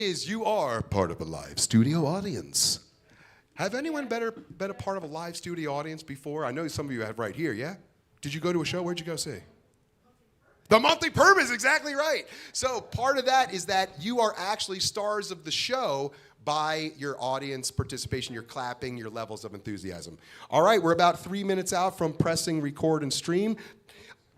Is you are part of a live studio audience. Have anyone been a part of a live studio audience before? I know some of you have right here, yeah? Did you go to a show? Where'd you go see? The Monthly Purpose, exactly right. So part of that is that you are actually stars of the show by your audience participation, your clapping, your levels of enthusiasm. All right, we're about 3 minutes out from pressing record and stream.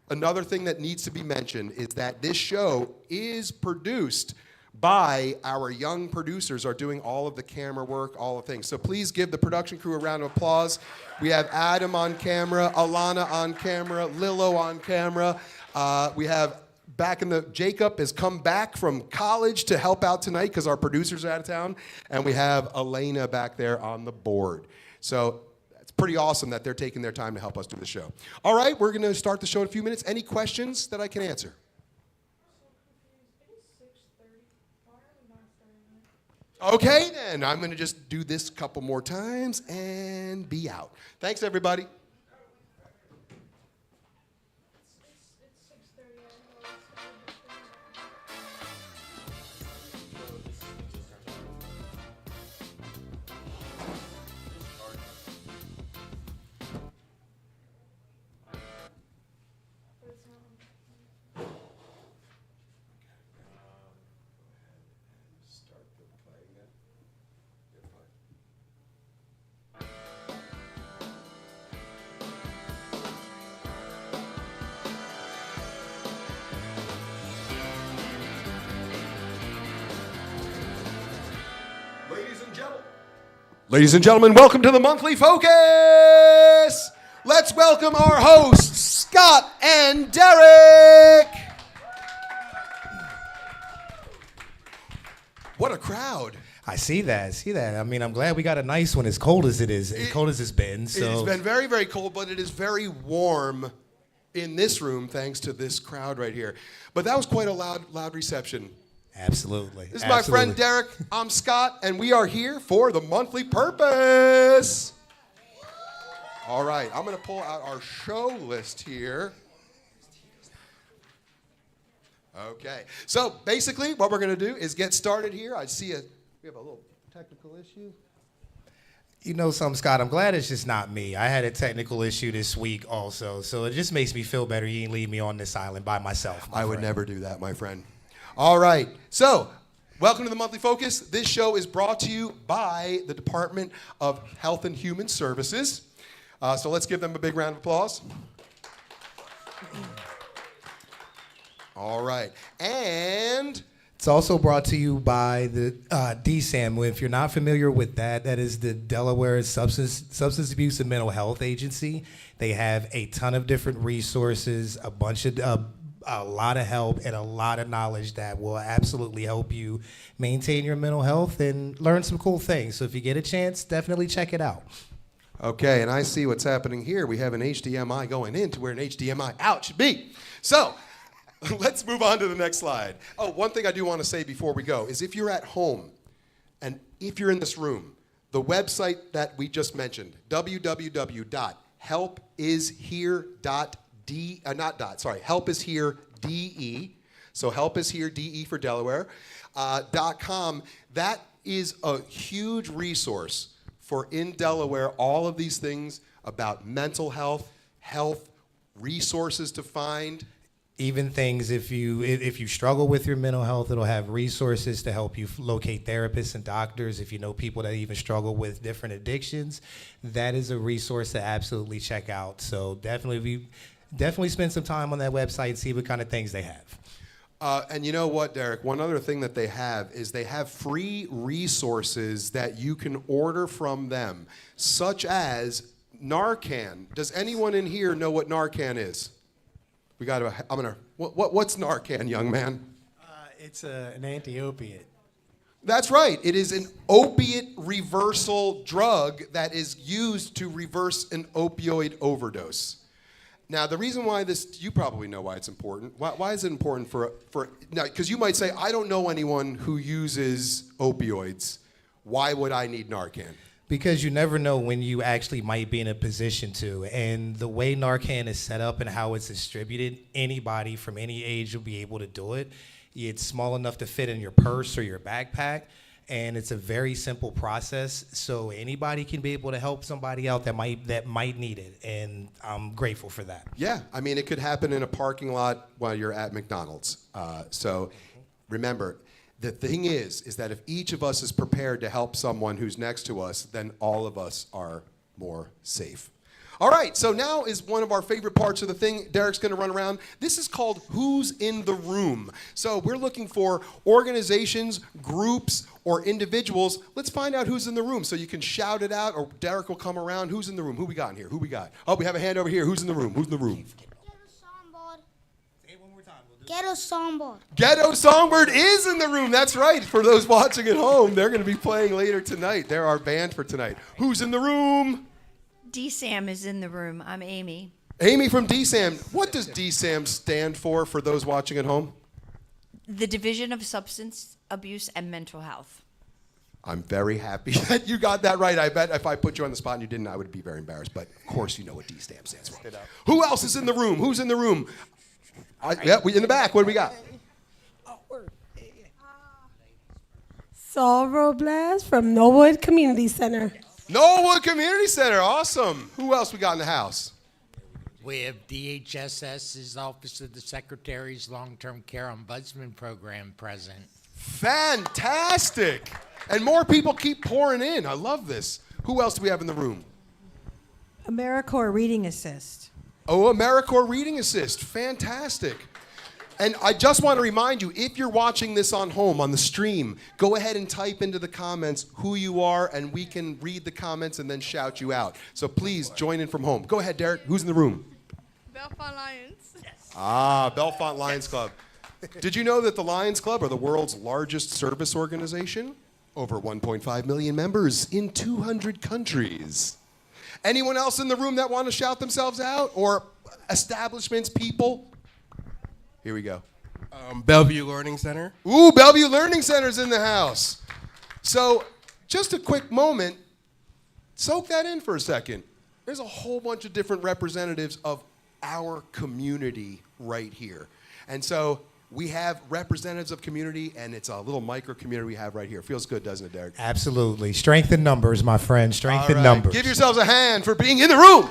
Another thing that needs to be mentioned is that this show is produced by our young producers are doing all of the camera work, all the things. So please give the production crew a round of applause. We have Adam on camera, Alana on camera, Lilo on camera. We have Jacob has come back from college to help out tonight because our producers are out of town. And we have Elena back there on the board. So it's pretty awesome that they're taking their time to help us do the show. All right, we're going to start the show in a few minutes. Any questions that I can answer? Okay, then. I'm going to just do this a couple more times and be out. Thanks, everybody. Ladies and gentlemen, welcome to the Monthly Focus. Let's welcome our hosts, Scott and Derek. What a crowd. I see that. I mean, I'm glad we got a nice one as cold as it is, as cold as it's been. So. It's been very, very cold, but it is very warm in this room thanks to this crowd right here. But that was quite a loud reception. Absolutely. This is my friend Derek. I'm Scott, and we are here for the Monthly Purpose. All right, I'm going to pull out our show list here. Okay, so basically what we're going to do is get started here. We have a little technical issue. You know something, Scott? I'm glad it's just not me. I had a technical issue this week also, so it just makes me feel better you didn't leave me on this island by myself. I would never do that, my friend. All right, so welcome to the Monthly Focus. This show is brought to you by the Department of Health and Human Services. So let's give them a big round of applause. All right, and it's also brought to you by the DSAM. If you're not familiar with that, that is the Delaware Substance Abuse and Mental Health Agency. They have a ton of different resources, a lot of help and a lot of knowledge that will absolutely help you maintain your mental health and learn some cool things. So if you get a chance, definitely check it out. Okay, and I see what's happening here. We have an HDMI going into where an HDMI out should be. So let's move on to the next slide. Oh, one thing I do want to say before we go is if you're at home and if you're in this room, the website that we just mentioned, helpishere.de, so helpishere.de for Delaware, .com, that is a huge resource for in Delaware, all of these things about mental health, resources to find. Even things if you struggle with your mental health, it'll have resources to help you locate therapists and doctors. If you know people that even struggle with different addictions, that is a resource to absolutely check out. So definitely spend some time on that website and see what kind of things they have. And you know what, Derek? One other thing that they have is they have free resources that you can order from them, such as Narcan. Does anyone in here know what Narcan is? What's Narcan, young man? It's an anti-opiate. That's right. It is an opiate reversal drug that is used to reverse an opioid overdose. Now, the reason why you probably know why it's important. Why is it important now, because you might say, I don't know anyone who uses opioids. Why would I need Narcan? Because you never know when you actually might be in a position to. And the way Narcan is set up and how it's distributed, anybody from any age will be able to do it. It's small enough to fit in your purse or your backpack. And it's a very simple process, so anybody can be able to help somebody out that might need it, and I'm grateful for that. Yeah, I mean, it could happen in a parking lot while you're at McDonald's. So remember, the thing is that if each of us is prepared to help someone who's next to us, then all of us are more safe. All right, so now is one of our favorite parts of the thing. Derek's going to run around. This is called Who's in the Room. So we're looking for organizations, groups, or individuals. Let's find out who's in the room so you can shout it out, or Derek will come around. Who's in the room? Who we got in here? Who we got? Oh, we have a hand over here. Who's in the room? Who's in the room? Say it one more time. Ghetto Songbird. Ghetto Songbird is in the room. That's right. For those watching at home, they're going to be playing later tonight. They're our band for tonight. Who's in the room? DSAM is in the room. I'm Amy. Amy from DSAM. What does DSAM stand for those watching at home? The Division of Substance Abuse and Mental Health. I'm very happy that you got that right. I bet if I put you on the spot and you didn't, I would be very embarrassed. But of course you know what DSAM stands for. Who else is in the room? Who's in the room? We in the back. What do we got? Saul Robles from Norwood Community Center. Norwood Community Center. Awesome. Who else we got in the house? We have DHSS's Office of the Secretary's Long-Term Care Ombudsman Program present. Fantastic. And more people keep pouring in. I love this. Who else do we have in the room? AmeriCorps Reading Assist. Oh, AmeriCorps Reading Assist. Fantastic. And I just want to remind you, if you're watching this on home, on the stream, go ahead and type into the comments who you are, and we can read the comments and then shout you out. So please join in from home. Go ahead, Derek. Who's in the room? Bellefonte Lions. Ah, Bellefonte Lions Club. Did you know that the Lions Club are the world's largest service organization? Over 1.5 million members in 200 countries. Anyone else in the room that want to shout themselves out? Or establishments, people? Here we go. Bellevue Learning Center. Ooh, Bellevue Learning Center's in the house. So, just a quick moment. Soak that in for a second. There's a whole bunch of different representatives of our community right here. And so, we have representatives of community, and it's a little micro community we have right here. Feels good, doesn't it, Derek? Absolutely. Strength in numbers, my friend. Strength in All right. numbers. Give yourselves a hand for being in the room.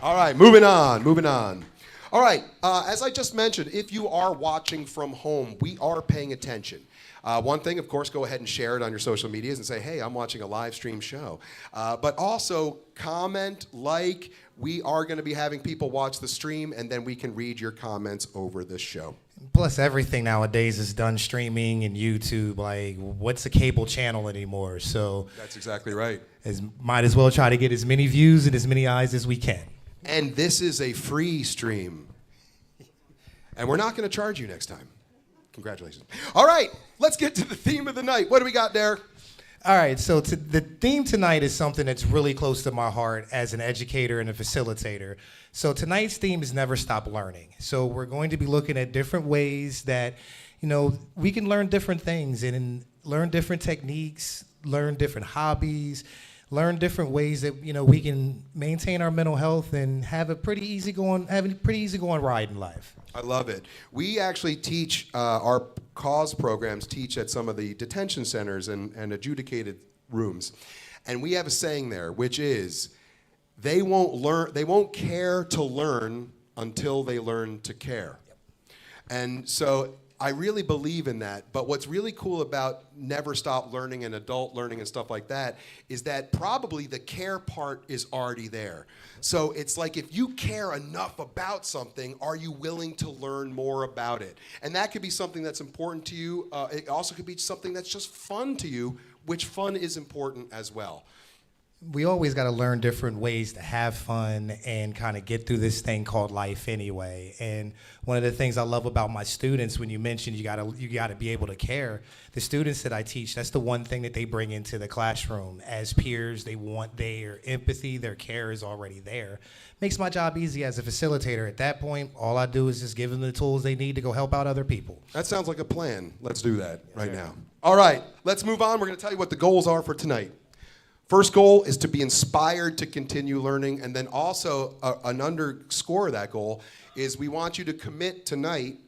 All right, moving on. All right, as I just mentioned, if you are watching from home, we are paying attention. One thing, of course, go ahead and share it on your social medias and say, hey, I'm watching a live stream show. But also comment, like. We are going to be having people watch the stream, and then we can read your comments over the show. Plus, everything nowadays is done streaming and YouTube. Like, what's a cable channel anymore? So That's exactly right. might as well try to get as many views and as many eyes as we can. And this is a free stream. And we're not going to charge you next time. Congratulations. All right, let's get to the theme of the night. What do we got, Derek? All right, so the theme tonight is something that's really close to my heart as an educator and a facilitator. So tonight's theme is Never Stop Learning. So we're going to be looking at different ways that, we can learn different things and learn different techniques, learn different hobbies, learn different ways that, we can maintain our mental health and have a pretty easygoing ride in life. I love it. We actually teach our cause programs teach at some of the detention centers and adjudicated rooms. And we have a saying there, which is they won't care to learn until they learn to care. And so I really believe in that. But what's really cool about Never Stop Learning and adult learning and stuff like that is that probably the care part is already there. So it's like if you care enough about something, are you willing to learn more about it? And that could be something that's important to you. It also could be something that's just fun to you, which fun is important as well. We always got to learn different ways to have fun and kind of get through this thing called life anyway. And one of the things I love about my students, when you mentioned you got to be able to care, the students that I teach, that's the one thing that they bring into the classroom as peers. They want their empathy, their care is already there. Makes my job easy as a facilitator. At that point, all I do is just give them the tools they need to go help out other people. That sounds like a plan. Let's do that right now. All right, let's move on. We're going to tell you what the goals are for tonight. First goal is to be inspired to continue learning, and then also an underscore of that goal is we want you to commit tonight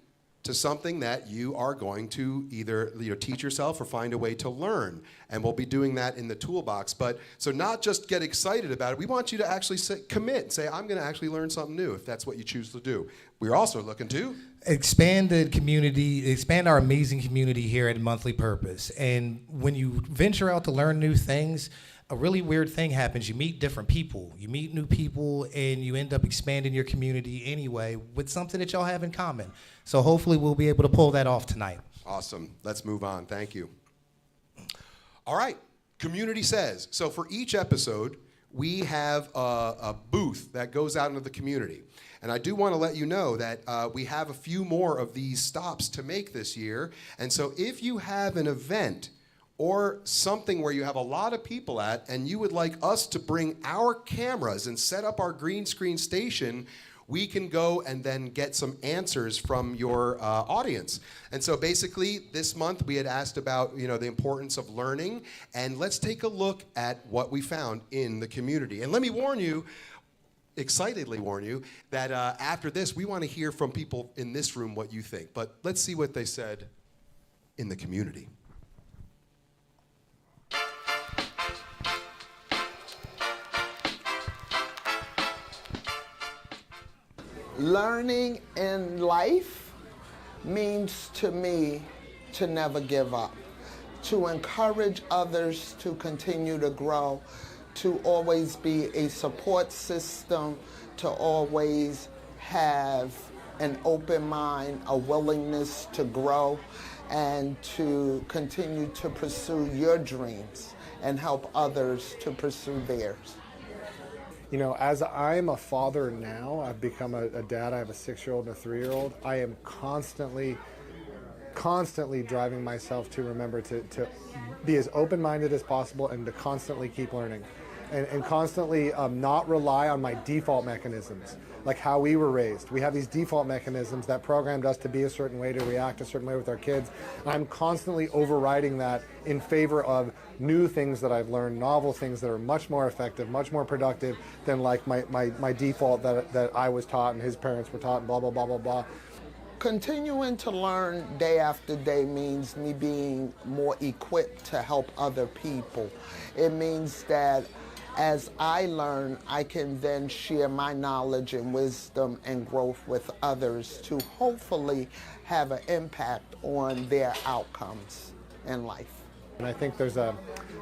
to something that you are going to either teach yourself or find a way to learn. And we'll be doing that in the toolbox. But so not just get excited about it. We want you to actually commit and say, I'm going to actually learn something new if that's what you choose to do. We're also looking to expand the community, expand our amazing community here at Monthly Purpose. And when you venture out to learn new things, a really weird thing happens. You meet different people. You meet new people, and you end up expanding your community anyway with something that y'all have in common. So hopefully we'll be able to pull that off tonight. Awesome. Let's move on. Thank you. All right. Community Says. So for each episode, we have a booth that goes out into the community. And I do want to let you know that we have a few more of these stops to make this year. And so if you have an event or something where you have a lot of people at and you would like us to bring our cameras and set up our green screen station, we can go and then get some answers from your audience. And so basically this month we had asked about the importance of learning, and let's take a look at what we found in the community. And let me warn you, excitedly warn you, that after this we want to hear from people in this room what you think. But let's see what they said in the community. Learning in life means to me to never give up, to encourage others to continue to grow, to always be a support system, to always have an open mind, a willingness to grow, and to continue to pursue your dreams and help others to pursue theirs. As I'm a father now, I've become a dad. I have a 6-year-old and a 3-year-old. I am constantly driving myself to remember to be as open-minded as possible and to constantly keep learning. And constantly not rely on my default mechanisms, like how we were raised. We have these default mechanisms that programmed us to be a certain way, to react a certain way with our kids. I'm constantly overriding that in favor of new things that I've learned, novel things that are much more effective, much more productive than like my default that I was taught and his parents were taught and blah, blah, blah, blah, blah. Continuing to learn day after day means me being more equipped to help other people. It means that as I learn, I can then share my knowledge and wisdom and growth with others to hopefully have an impact on their outcomes in life. And I think there's a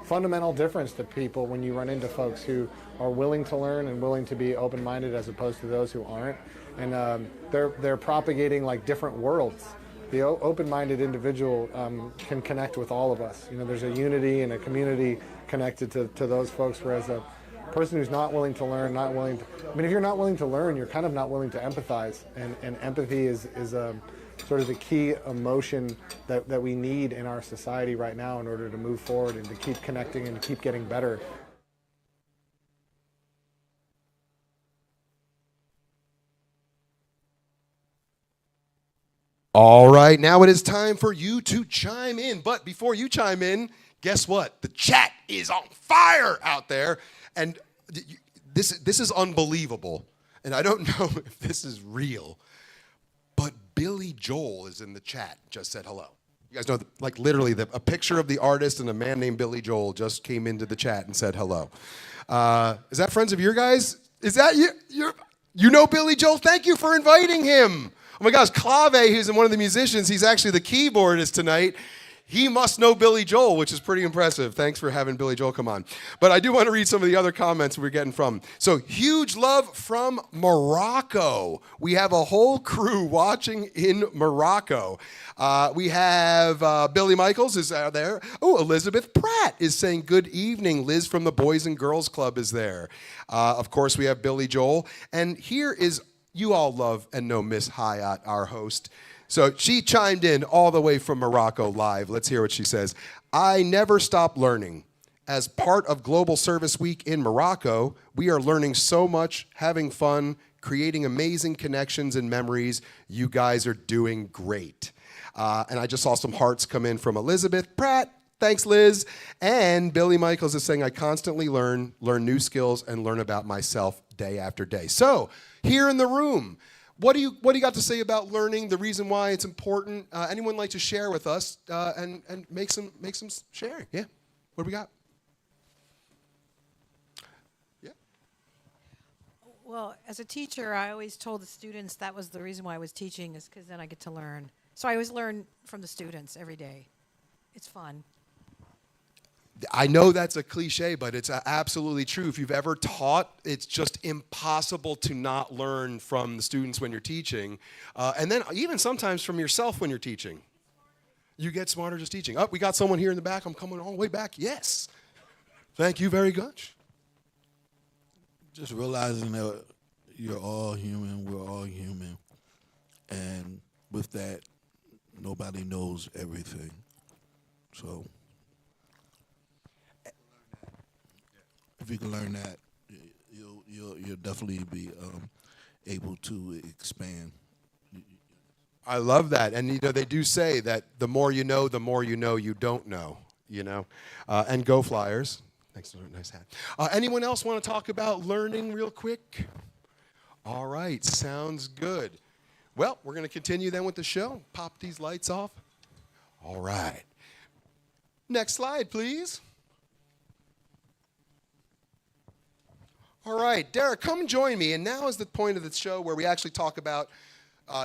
fundamental difference to people when you run into folks who are willing to learn and willing to be open-minded as opposed to those who aren't. And they're propagating like different worlds. The open-minded individual can connect with all of us. There's a unity and a community connected to those folks, whereas a person who's not willing to learn, if you're not willing to learn, you're kind of not willing to empathize. And empathy is sort of the key emotion that we need in our society right now in order to move forward and to keep connecting and keep getting better. All right, now it is time for you to chime in. But before you chime in, guess what? The chat is on fire out there. And this is unbelievable. And I don't know if this is real, but Billy Joel is in the chat, just said hello. You guys know, literally, a picture of the artist and a man named Billy Joel just came into the chat and said hello. Is that friends of your guys? Is that you? You know Billy Joel? Thank you for inviting him. Oh my gosh, Clave, who's one of the musicians, he's actually the keyboardist tonight. He must know Billy Joel, which is pretty impressive. Thanks for having Billy Joel come on. But I do want to read some of the other comments we're getting from. So, huge love from Morocco. We have a whole crew watching in Morocco. We have Billy Michaels is out there. Oh, Elizabeth Pratt is saying good evening. Liz from the Boys and Girls Club is there. Of course, we have Billy Joel. And here is, you all love and know Miss Hayat, our host. So she chimed in all the way from Morocco live. Let's hear what she says. I never stop learning. As part of Global Service Week in Morocco, we are learning so much, having fun, creating amazing connections and memories. You guys are doing great. And I just saw some hearts come in from Elizabeth Pratt. Thanks, Liz. And Billy Michaels is saying, I constantly learn new skills, and learn about myself day after day. So, here in the room, What do you got to say about learning? The reason why it's important? Anyone like to share with us and make some sharing? Yeah. What do we got? Yeah. Well, as a teacher, I always told the students that was the reason why I was teaching, is because then I get to learn. So I always learn from the students every day. It's fun. I know that's a cliche, but it's absolutely true. If you've ever taught, it's just impossible to not learn from the students when you're teaching. And then even sometimes from yourself when you're teaching. You get smarter just teaching. Oh, we got someone here in the back. I'm coming all the way back. Yes. Thank you very much. Just realizing that you're all human, we're all human. And with that, nobody knows everything. So if you can learn that, you'll definitely be able to expand. I love that. And, you know, they do say that the more you know you don't know, you know. And go Flyers. Thanks for a nice hat. Anyone else want to talk about learning real quick? All right, sounds good. Well, we're going to continue then with the show. Pop these lights off. All right. Next slide, please. All right, Derek, come join me. And now is the point of the show where we actually talk about,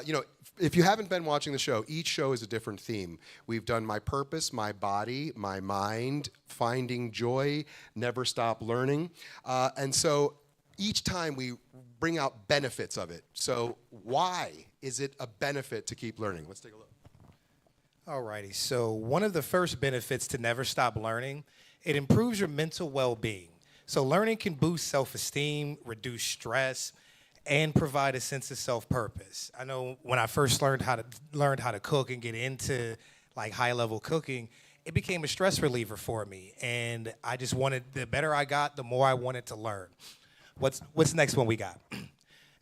you know, if you haven't been watching the show, each show is a different theme. We've done my purpose, my body, my mind, finding joy, never stop learning. And so each time we bring out benefits of it. So why is it a benefit to keep learning? Let's take a look. Alrighty, so one of the first benefits to never stop learning, it improves your mental well-being. So learning can boost self-esteem, reduce stress, and provide a sense of self-purpose. I know when I first learned how to cook and get into like high-level cooking, it became a stress reliever for me. And I just wanted, the better I got, the more I wanted to learn. What's the next one we got?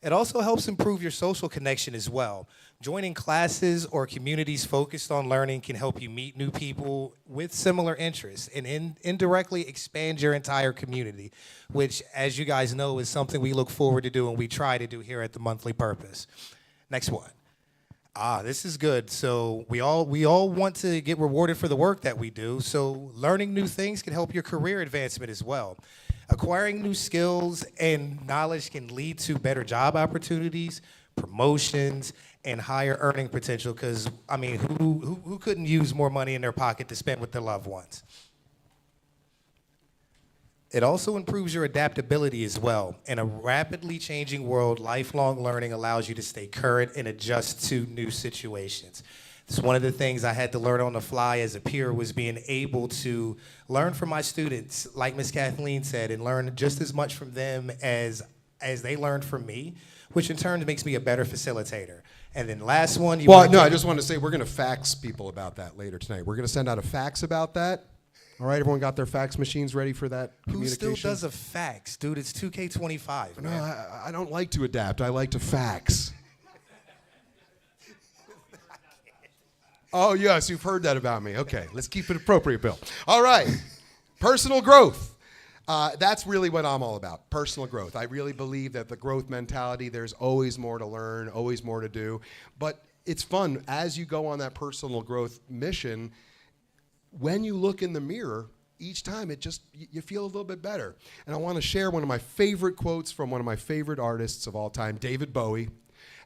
It also helps improve your social connection as well. Joining classes or communities focused on learning can help you meet new people with similar interests and indirectly expand your entire community, which, as you guys know, is something we look forward to do and we try to do here at the Monthly Purpose. Next one. This is good. So we all want to get rewarded for the work that we do, so learning new things can help your career advancement as well. Acquiring new skills and knowledge can lead to better job opportunities, promotions, and higher earning potential, because, I mean, who couldn't use more money in their pocket to spend with their loved ones? It also improves your adaptability as well. In a rapidly changing world, lifelong learning allows you to stay current and adjust to new situations. It's one of the things I had to learn on the fly as a peer, was being able to learn from my students, like Miss Kathleen said, and learn just as much from them as they learned from me, which in turn makes me a better facilitator. And then last one. I just want to say we're going to fax people about that later tonight. We're going to send out a fax about that. All right, everyone got their fax machines ready for that communication? Who still does a fax? Dude, it's 2K25. No, I don't like to adapt. I like to fax. Oh, yes, you've heard that about me. Okay, let's keep it appropriate, Bill. All right, personal growth. That's really what I'm all about, personal growth. I really believe that the growth mentality, there's always more to learn, always more to do. But it's fun as you go on that personal growth mission. When you look in the mirror, each time you feel a little bit better. And I want to share one of my favorite quotes from one of my favorite artists of all time, David Bowie.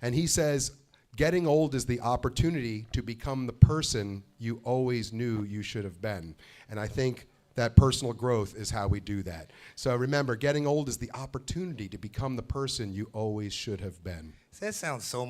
And he says, "Getting old is the opportunity to become the person you always knew you should have been." And I think that personal growth is how we do that. So remember, getting old is the opportunity to become the person you always should have been. That sounds so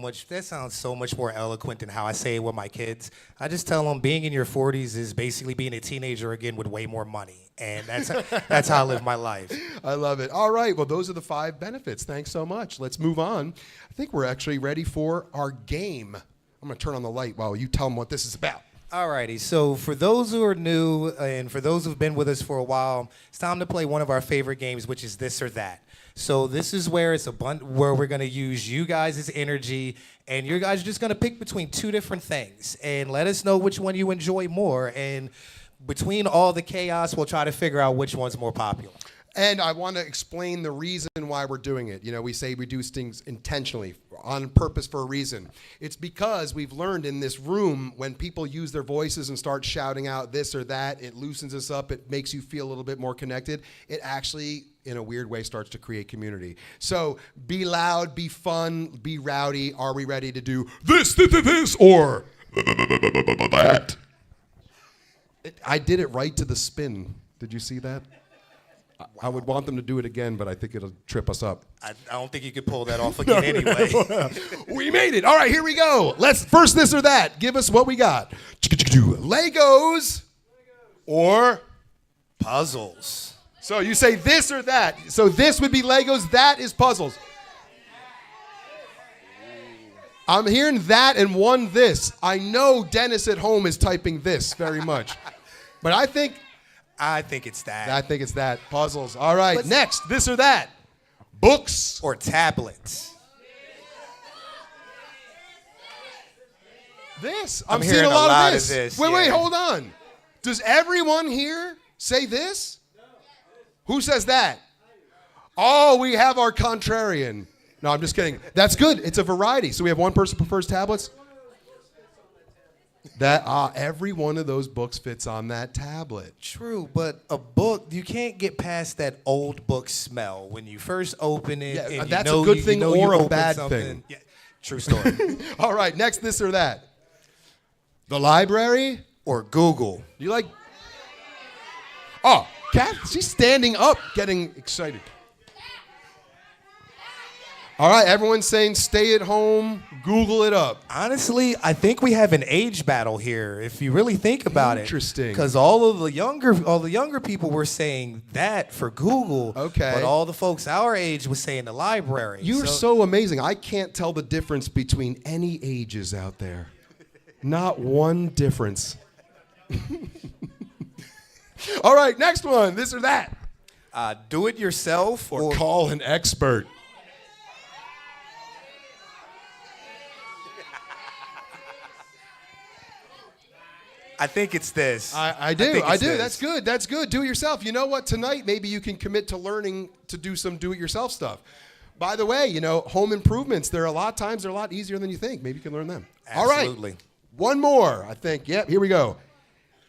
much more eloquent than how I say it with my kids. I just tell them being in your 40s is basically being a teenager again with way more money. And that's how I live my life. I love it. All right, well, those are the 5 benefits. Thanks so much. Let's move on. I think we're actually ready for our game. I'm going to turn on the light while you tell them what this is about. Alrighty, so for those who are new and for those who've been with us for a while, it's time to play one of our favorite games, which is This or That. So this is where where we're gonna use you guys' energy, and you guys are just gonna pick between 2 different things and let us know which one you enjoy more. And between all the chaos, we'll try to figure out which one's more popular. And I want to explain the reason why we're doing it. You know, we say we do things intentionally, on purpose, for a reason. It's because we've learned in this room, when people use their voices and start shouting out this or that, it loosens us up, it makes you feel a little bit more connected. It actually, in a weird way, starts to create community. So be loud, be fun, be rowdy. Are we ready to do this, or that? I did it right to the spin. Did you see that? I would want them to do it again, but I think it'll trip us up. I don't think you could pull that off again anyway. We made it. All right, here we go. Let's first this or that. Give us what we got. Legos or Puzzles. So you say this or that. So this would be Legos. That is puzzles. I'm hearing that and one this. I know Dennis at home is typing this very much. But I think it's that. I think it's that. Puzzles. All right. Next, this or that. Books or tablets. This. I'm seeing hearing a lot of of this. yeah. Wait, hold on. Does everyone here say this? No. Who says that? Oh, we have our contrarian. No, I'm just kidding. That's good. It's a variety. So we have one person prefers tablets. That every one of those books fits on that tablet. True, but a book, you can't get past that old book smell when you first open it. Yeah, and that's you know, a good you thing know or you a opened bad something. thing. Yeah, true story. All right, next, this or that. The library or Google. You like? Oh, Kat, she's standing up, getting excited. All right, everyone's saying stay at home, Google it up. Honestly, I think we have an age battle here. If you really think about Interesting. Because all the younger people were saying that for Google. Okay. But all the folks our age was saying the library. You're so amazing. I can't tell the difference between any ages out there. Not one difference. All right, next one. This or that. Do it yourself or call an expert. I think it's this. I do. That's good. That's good. Do it yourself. You know what? Tonight, maybe you can commit to learning to do some do-it-yourself stuff. By the way, you know, home improvements, they're a lot easier than you think. Maybe you can learn them. Absolutely. All right. One more, I think. Yep, here we go.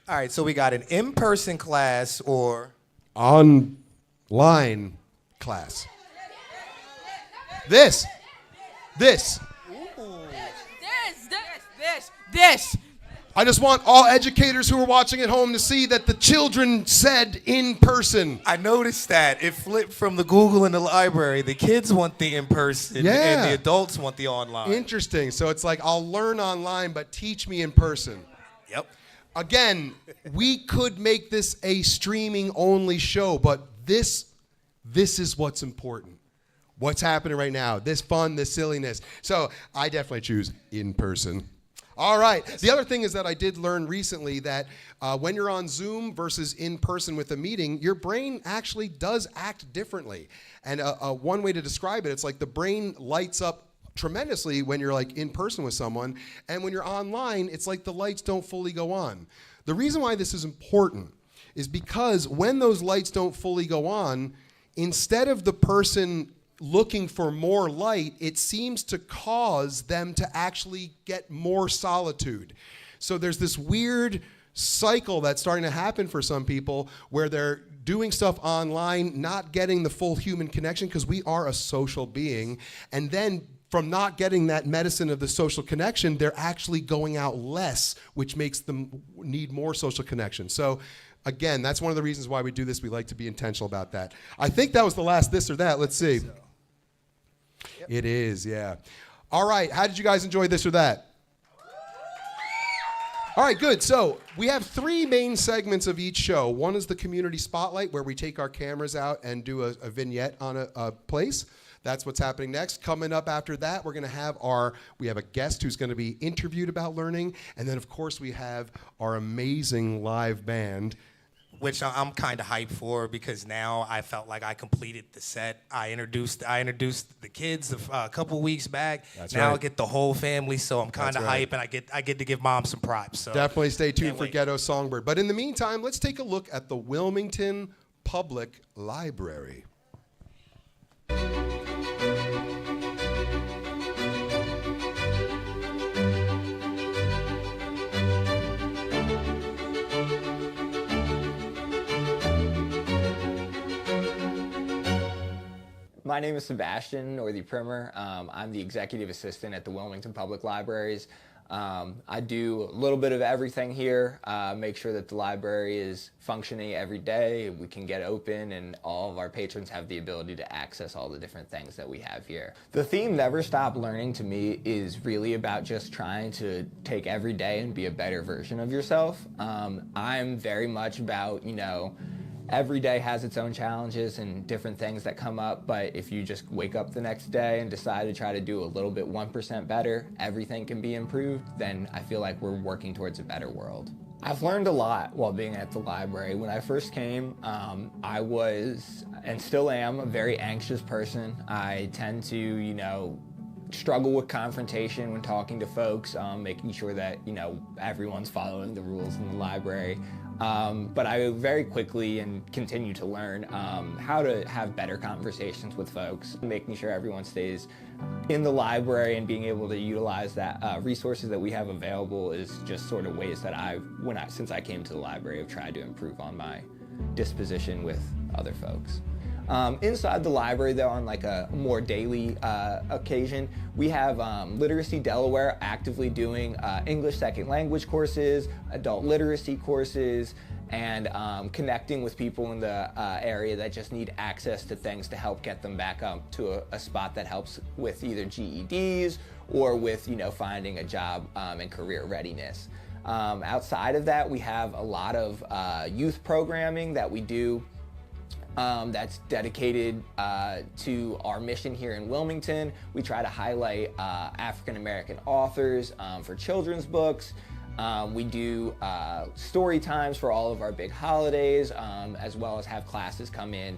All right, so we got an in-person class or online class. This. This. I just want all educators who are watching at home to see that the children said in person. I noticed that. It flipped from the Google and the library. The kids want the in-person, and the adults want the online. Interesting. So it's like, I'll learn online, but teach me in person. Yep. Again, we could make this a streaming-only show, but this is what's important. What's happening right now. This fun, this silliness. So I definitely choose in person. All right. The other thing is that I did learn recently that when you're on Zoom versus in person with a meeting, your brain actually does act differently. And one way to describe it, it's like the brain lights up tremendously when you're like in person with someone, and when you're online, it's like the lights don't fully go on. The reason why this is important is because when those lights don't fully go on, instead of the person looking for more light, it seems to cause them to actually get more solitude. So there's this weird cycle that's starting to happen for some people where they're doing stuff online, not getting the full human connection because we are a social being, and then from not getting that medicine of the social connection, they're actually going out less, which makes them need more social connection. So again, that's one of the reasons why we do this. We like to be intentional about that. I think that was the last this or that. Let's see. Yep. It is, yeah. All right, how did you guys enjoy this or that? All right, good. So we have 3 main segments of each show. One is the community spotlight, where we take our cameras out and do a vignette on a place. That's what's happening next. Coming up after that, we're going to have we have a guest who's going to be interviewed about learning. And then, of course, we have our amazing live band. Which I'm kind of hyped for because now I felt like I completed the set. I introduced the kids a couple weeks back. That's now right. I get the whole family, so I'm kind of hyped, and I get to give mom some props. So definitely stay tuned for Ghetto Songbird. But in the meantime, let's take a look at the Wilmington Public Library. My name is Sebastian Northey Primer. I'm the executive assistant at the Wilmington Public Libraries. I do a little bit of everything here, make sure that the library is functioning every day, we can get open, and all of our patrons have the ability to access all the different things that we have here. The theme Never Stop Learning to me is really about just trying to take every day and be a better version of yourself. I'm very much about, every day has its own challenges and different things that come up, but if you just wake up the next day and decide to try to do a little bit 1% better, everything can be improved, then I feel like we're working towards a better world. I've learned a lot while being at the library. When I first came, I was, and still am, a very anxious person. I tend to, struggle with confrontation when talking to folks, making sure that, everyone's following the rules in the library. But I very quickly and continue to learn how to have better conversations with folks, making sure everyone stays in the library and being able to utilize that resources that we have available is just sort of ways that since I came to the library, I've tried to improve on my disposition with other folks. Inside the library, though, on like a more daily occasion, we have Literacy Delaware actively doing English second language courses, adult literacy courses, and connecting with people in the area that just need access to things to help get them back up to a spot that helps with either GEDs or with finding a job and career readiness. Outside of that, we have a lot of youth programming that we do that's dedicated to our mission here in Wilmington. We try to highlight African American authors for children's books. We do story times for all of our big holidays, as well as have classes come in,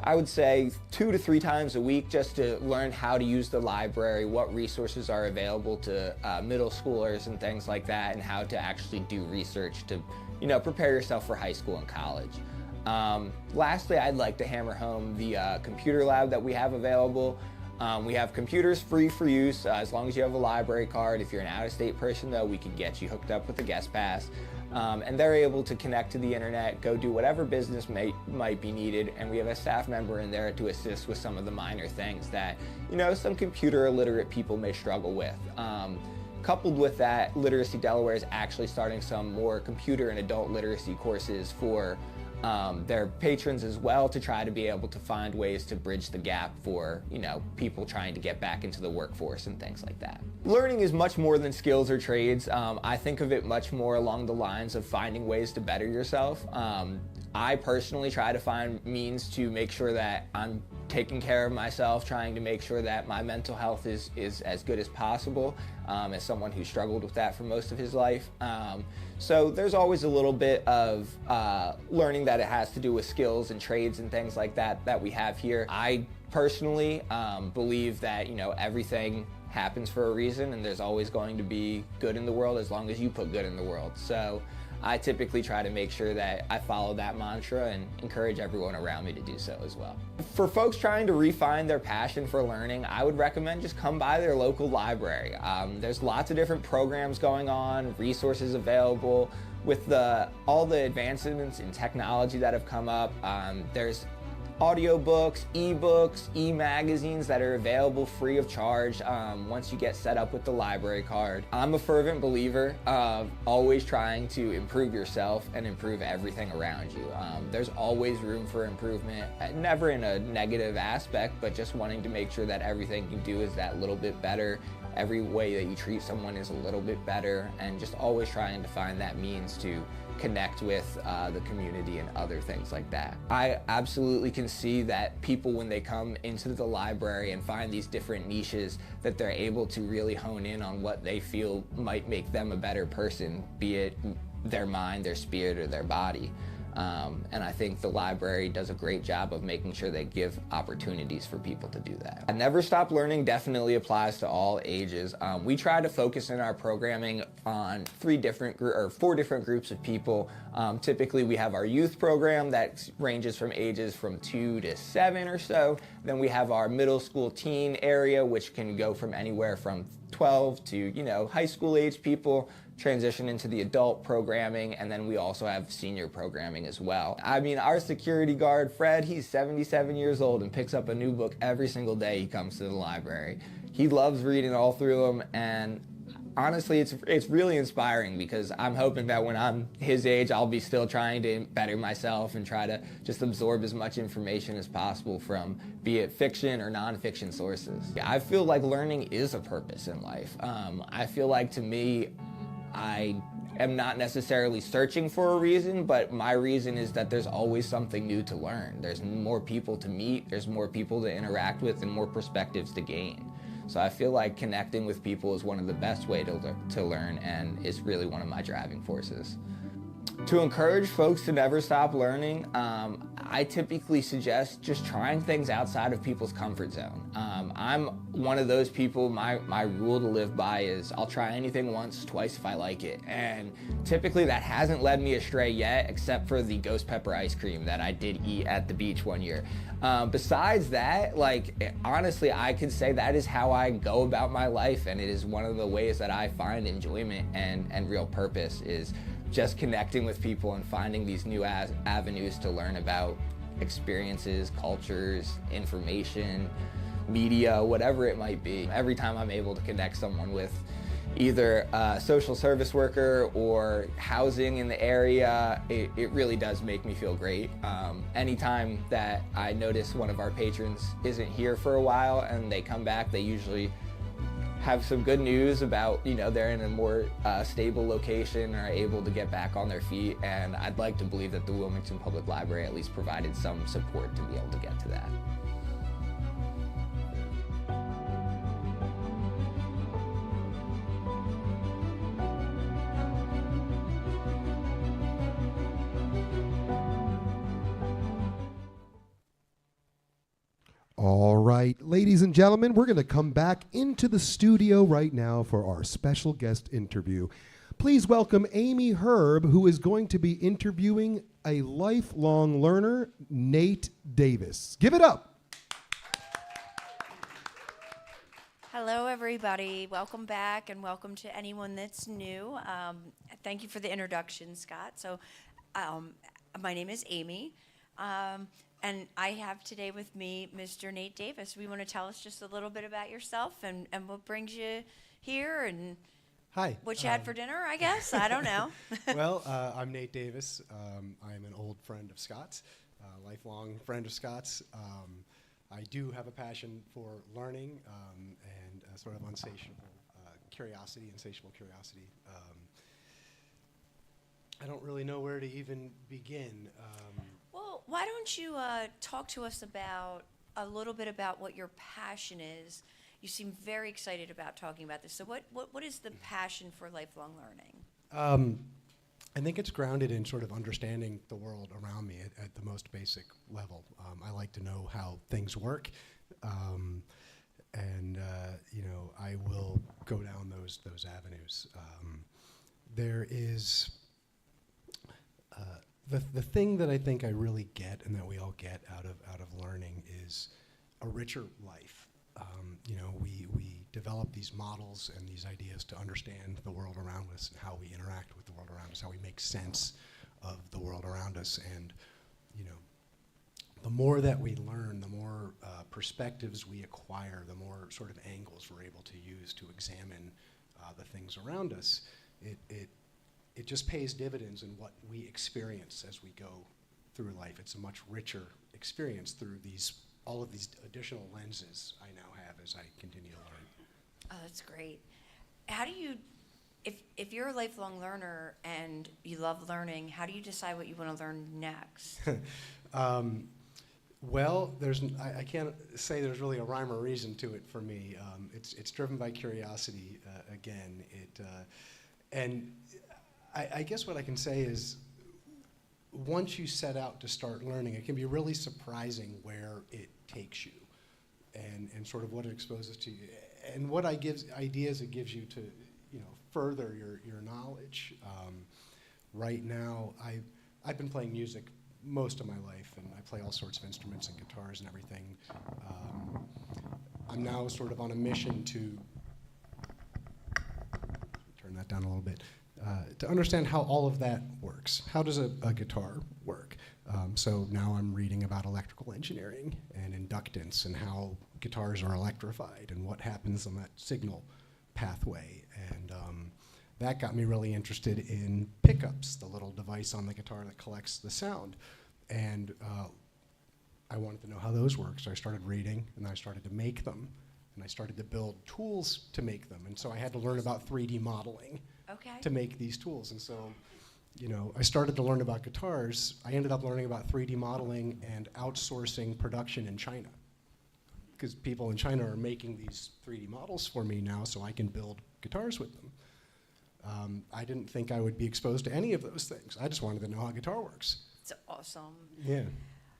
I would say 2 to 3 times a week, just to learn how to use the library, what resources are available to middle schoolers and things like that, and how to actually do research to prepare yourself for high school and college. Lastly, I'd like to hammer home the computer lab that we have available. We have computers free for use as long as you have a library card. If you're an out-of-state person, though, we can get you hooked up with a guest pass. And they're able to connect to the internet, go do whatever business might be needed, and we have a staff member in there to assist with some of the minor things that, some computer illiterate people may struggle with. Coupled with that, Literacy Delaware is actually starting some more computer and adult literacy courses for their patrons as well, to try to be able to find ways to bridge the gap for, people trying to get back into the workforce and things like that. Learning is much more than skills or trades. I think of it much more along the lines of finding ways to better yourself. I personally try to find means to make sure that I'm taking care of myself, trying to make sure that my mental health is as good as possible, as someone who struggled with that for most of his life. So there's always a little bit of learning that it has to do with skills and trades and things like that we have here. I personally believe that everything happens for a reason, and there's always going to be good in the world as long as you put good in the world. So I typically try to make sure that I follow that mantra and encourage everyone around me to do so as well. For folks trying to refine their passion for learning, I would recommend just come by their local library. There's lots of different programs going on, resources available. With all the advancements in technology that have come up, there's audiobooks, ebooks, e-magazines that are available free of charge once you get set up with the library card. I'm a fervent believer of always trying to improve yourself and improve everything around you. There's always room for improvement, never in a negative aspect, but just wanting to make sure that everything you do is that little bit better. Every way that you treat someone is a little bit better, and just always trying to find that means to connect with the community and other things like that. I absolutely can see that people, when they come into the library and find these different niches, that they're able to really hone in on what they feel might make them a better person, be it their mind, their spirit, or their body. And I think the library does a great job of making sure they give opportunities for people to do that. Never Stop Learning definitely applies to all ages. We try to focus in our programming on 4 different groups of people. Typically we have our youth program that ranges from ages from 2 to 7 or so. Then we have our middle school teen area, which can go from anywhere from 12 to, high school age people, transition into the adult programming, and then we also have senior programming as well. I mean, our security guard, Fred, he's 77 years old and picks up a new book every single day he comes to the library. He loves reading all through them, and honestly, it's really inspiring because I'm hoping that when I'm his age, I'll be still trying to better myself and try to just absorb as much information as possible from, be it fiction or nonfiction sources. I feel like learning is a purpose in life. I feel like, to me, I am not necessarily searching for a reason, but my reason is that there's always something new to learn. There's more people to meet, there's more people to interact with, and more perspectives to gain. So I feel like connecting with people is one of the best ways to learn, and it's really one of my driving forces. To encourage folks to never stop learning, I typically suggest just trying things outside of people's comfort zone. I'm one of those people, my rule to live by is I'll try anything once, twice if I like it. And typically that hasn't led me astray yet, except for the ghost pepper ice cream that I did eat at the beach one year. Besides that, honestly, I could say that is how I go about my life, and it is one of the ways that I find enjoyment and real purpose, is just connecting with people and finding these new avenues to learn about experiences, cultures, information, media, whatever it might be. Every time I'm able to connect someone with either a social service worker or housing in the area, it really does make me feel great. Anytime that I notice one of our patrons isn't here for a while and they come back, they usually have some good news about, they're in a more stable location or are able to get back on their feet. And I'd like to believe that the Wilmington Public Library at least provided some support to be able to get to that. All right, ladies and gentlemen, we're going to come back into the studio right now for our special guest interview. Please welcome Amy Herb, who is going to be interviewing a lifelong learner, Nate Davis. Give it up. Hello, everybody. Welcome back, and welcome to anyone that's new. Thank you for the introduction, Scott. So, my name is Amy. And I have today with me Mr. Nate Davis. We want to tell us just a little bit about yourself and what brings you here and Hi. What you had for dinner, I guess? I don't know. Well, I'm Nate Davis. I'm an old friend of Scott's, lifelong friend of Scott's. I do have a passion for learning and a sort of insatiable curiosity. I don't really know where to even begin. Well, why don't you talk to us about a little bit about what your passion is? You seem very excited about talking about this. So what is the passion for lifelong learning? I think it's grounded in sort of understanding the world around me at the most basic level. I like to know how things work, and I will go down those avenues. There is the thing that I think I really get, and that we all get out of learning, is a richer life. We develop these models and these ideas to understand the world around us and how we interact with the world around us, how we make sense of the world around us. And, the more that we learn, the more perspectives we acquire, the more sort of angles we're able to use to examine the things around us. It just pays dividends in what we experience as we go through life. It's a much richer experience through all of these additional lenses I now have as I continue to learn. Oh, that's great. How do you, if you're a lifelong learner and you love learning, how do you decide what you want to learn next? Well, I can't say there's really a rhyme or reason to it for me. It's driven by curiosity again. And I guess what I can say is once you set out to start learning, it can be really surprising where it takes you and sort of what it exposes to you and what ideas it gives you to, further your knowledge. Right now, I've been playing music most of my life, and I play all sorts of instruments and guitars and everything. I'm now sort of on a mission to turn that down a little bit, to understand how all of that works. How does a guitar work? So now I'm reading about electrical engineering and inductance and how guitars are electrified and what happens on that signal pathway. And that got me really interested in pickups, the little device on the guitar that collects the sound. And I wanted to know how those work, so I started reading, and I started to make them, and I started to build tools to make them. And so I had to learn about 3D modeling to make these tools. And so, I started to learn about guitars. I ended up learning about 3D modeling and outsourcing production in China, because people in China are making these 3D models for me now so I can build guitars with them. I didn't think I would be exposed to any of those things. I just wanted to know how guitar works. It's awesome. Yeah.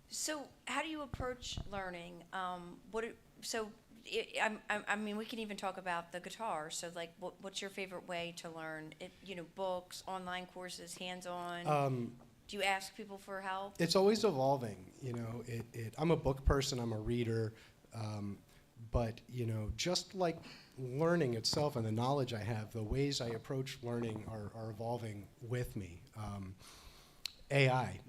So how do you approach learning? I mean, we can even talk about the guitar. So like, what's your favorite way to learn? Books, online courses, hands-on? Do you ask people for help? It's always evolving. I'm a book person. I'm a reader. But just like learning itself and the knowledge I have, the ways I approach learning are evolving with me. AI.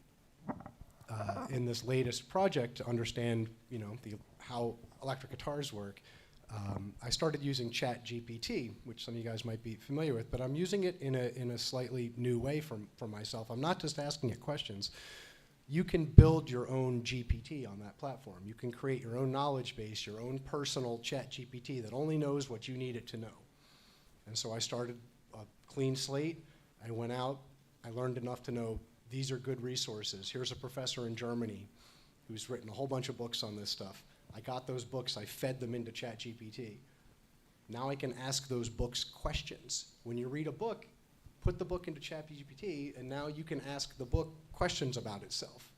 In this latest project to understand, how electric guitars work, I started using ChatGPT, which some of you guys might be familiar with, but I'm using it in a slightly new way for myself. I'm not just asking it questions. You can build your own GPT on that platform. You can create your own knowledge base, your own personal ChatGPT that only knows what you need it to know. And so I started a clean slate. I went out. I learned enough to know these are good resources. Here's a professor in Germany who's written a whole bunch of books on this stuff. I got those books. I fed them into ChatGPT. Now I can ask those books questions. When you read a book, put the book into ChatGPT, and now you can ask the book questions about itself.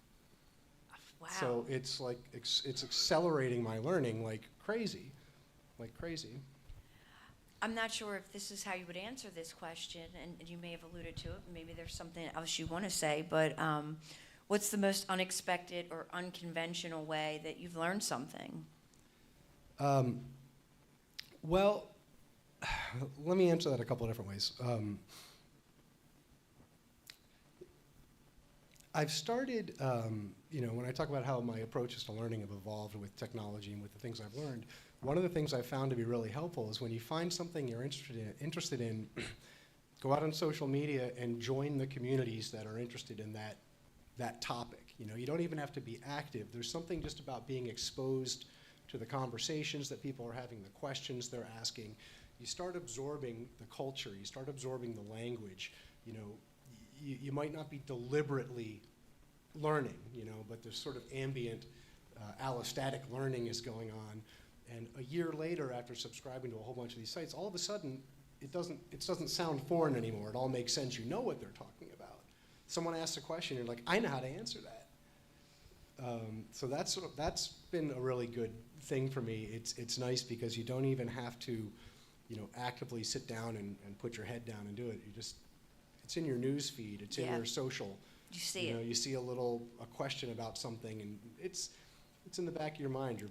Wow. So it's like it's accelerating my learning like crazy. I'm not sure if this is how you would answer this question, and you may have alluded to it. Maybe there's something else you want to say, but what's the most unexpected or unconventional way that you've learned something? Well, let me answer that a couple of different ways. I've started, when I talk about how my approaches to learning have evolved with technology and with the things I've learned, one of the things I've found to be really helpful is when you find something you're interested in, go out on social media and join the communities that are interested in that topic. You don't even have to be active. There's something just about being exposed to the conversations that people are having, the questions they're asking. You start absorbing the culture. You start absorbing the language. You might not be deliberately learning, but there's sort of ambient allostatic learning is going on. And a year later, after subscribing to a whole bunch of these sites, all of a sudden, it doesn't sound foreign anymore. It all makes sense. You know what they're talking about. Someone asks a question, you're like, I know how to answer that. So that's been a really good thing for me. It's nice because you don't even have to, actively sit down and put your head down and do it. It's in your news feed. It's in your social. You see it. You see a question about something, and it's in the back of your mind. You're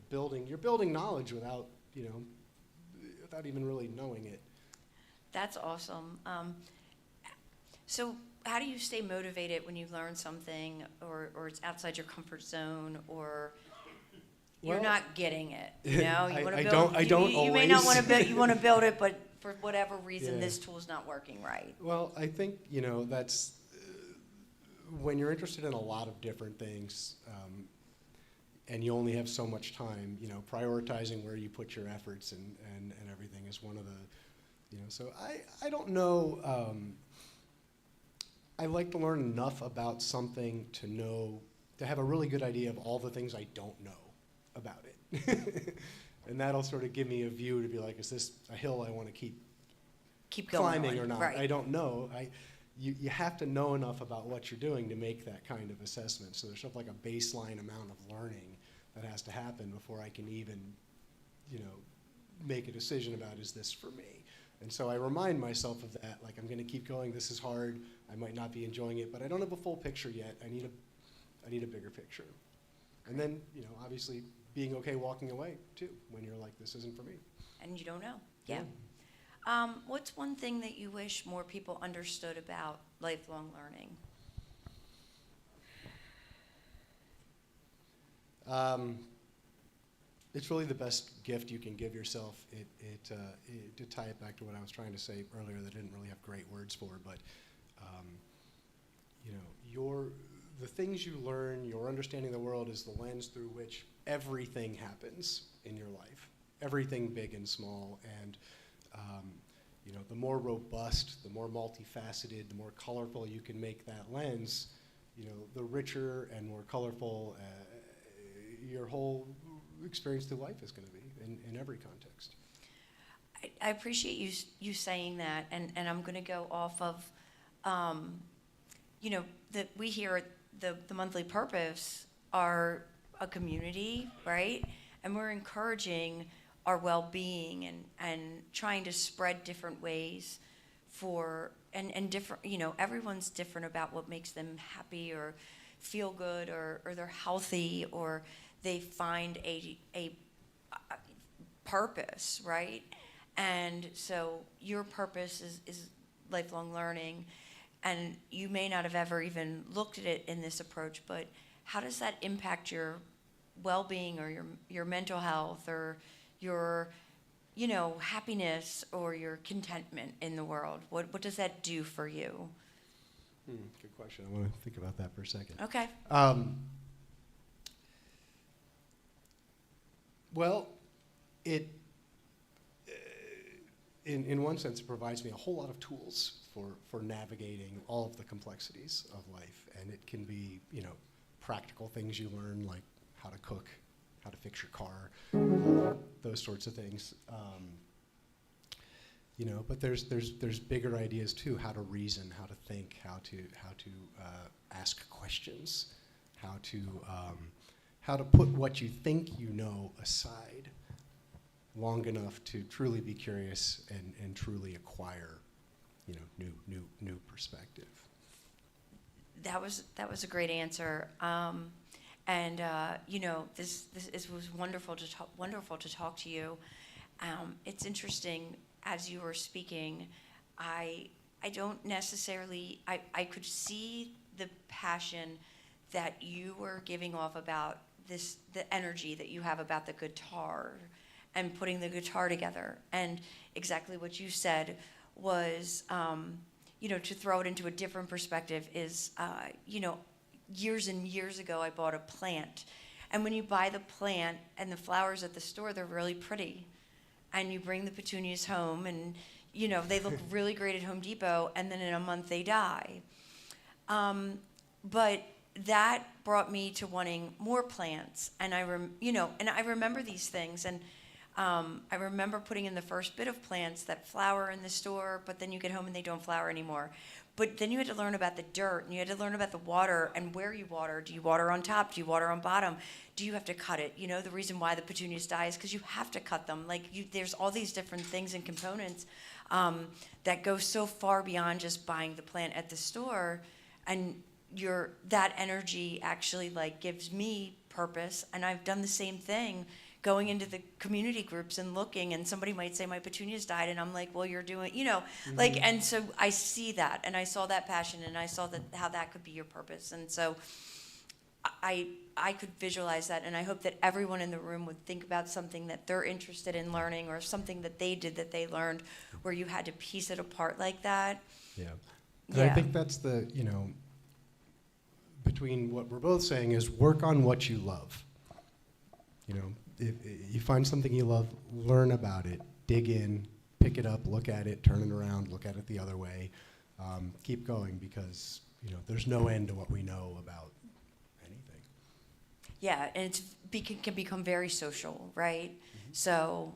building knowledge without even really knowing it. That's awesome. So how do you stay motivated when you learn something or it's outside your comfort zone or you're not getting it? You may not want to build. You want to build it, but for whatever reason, this tool's not working right. Well, I think that's when you're interested in a lot of different things, and you only have so much time. Prioritizing where you put your efforts and everything is one of the, So I don't know. I like to learn enough about something to have a really good idea of all the things I don't know about it. And that'll sort of give me a view to be like, is this a hill I want to keep going climbing or not? Right. I don't know. you have to know enough about what you're doing to make that kind of assessment. So there's sort of like a baseline amount of learning that has to happen before I can even, make a decision about, is this for me? And so I remind myself of that, like, I'm going to keep going. This is hard. I might not be enjoying it, but I don't have a full picture yet. I need a bigger picture. And then, obviously being okay walking away too when you're like, this isn't for me. And you don't know. Yeah. What's one thing that you wish more people understood about lifelong learning? It's really the best gift you can give yourself. To tie it back to what I was trying to say earlier that I didn't really have great words for, but the things you learn, your understanding of the world is the lens through which everything happens in your life, everything big and small. And the more robust, the more multifaceted, the more colorful you can make that lens, the richer and more colorful your whole experience through life is going to be in every context. I appreciate you saying that, and I'm going to go off of, that we here at the Monthly Purpose are a community, right? And we're encouraging our well-being and trying to spread different ways and different, everyone's different about what makes them happy or feel good or they're healthy or they find a purpose, right? And so your purpose is lifelong learning, and you may not have ever even looked at it in this approach, but how does that impact your well-being or your mental health or your happiness or your contentment in the world? What does that do for you? Good question. I want to think about that for a second. Okay. Well, in one sense, it provides me a whole lot of tools for navigating all of the complexities of life. And it can be, practical things you learn, like how to cook, how to fix your car, those sorts of things. But there's bigger ideas too: how to reason, how to think, how to ask questions, how to put what you think you know aside long enough to truly be curious and truly acquire, new perspective. That was a great answer. This was wonderful to talk to you. It's interesting, as you were speaking, I don't necessarily, I could see the passion that you were giving off about the energy that you have about the guitar and putting the guitar together. And exactly what you said was, to throw it into a different perspective is, years and years ago, I bought a plant. And when you buy the plant and the flowers at the store, they're really pretty. And you bring the petunias home and, they look really great at Home Depot, and then in a month they die. But that brought me to wanting more plants. And I remember these things. And I remember putting in the first bit of plants that flower in the store, but then you get home and they don't flower anymore. But then you had to learn about the dirt, and you had to learn about the water and where you water. Do you water on top? Do you water on bottom? Do you have to cut it? The reason why the petunias die is because you have to cut them. There's all these different things and components that go so far beyond just buying the plant at the store. And that energy actually gives me purpose. And I've done the same thing, going into the community groups and looking, and somebody might say my petunias died, and I'm like, well, you're doing, and so I see that, and I saw that passion, and I saw how that could be your purpose. And so I could visualize that, and I hope that everyone in the room would think about something that they're interested in learning, or something that they did that they learned where you had to piece it apart like that. Yeah. And I think that's between what we're both saying is work on what you love. If you find something you love, learn about it, dig in, pick it up, look at it, turn it around, look at it the other way. Keep going, because there's no end to what we know about anything. Yeah, and it can become very social, right? So,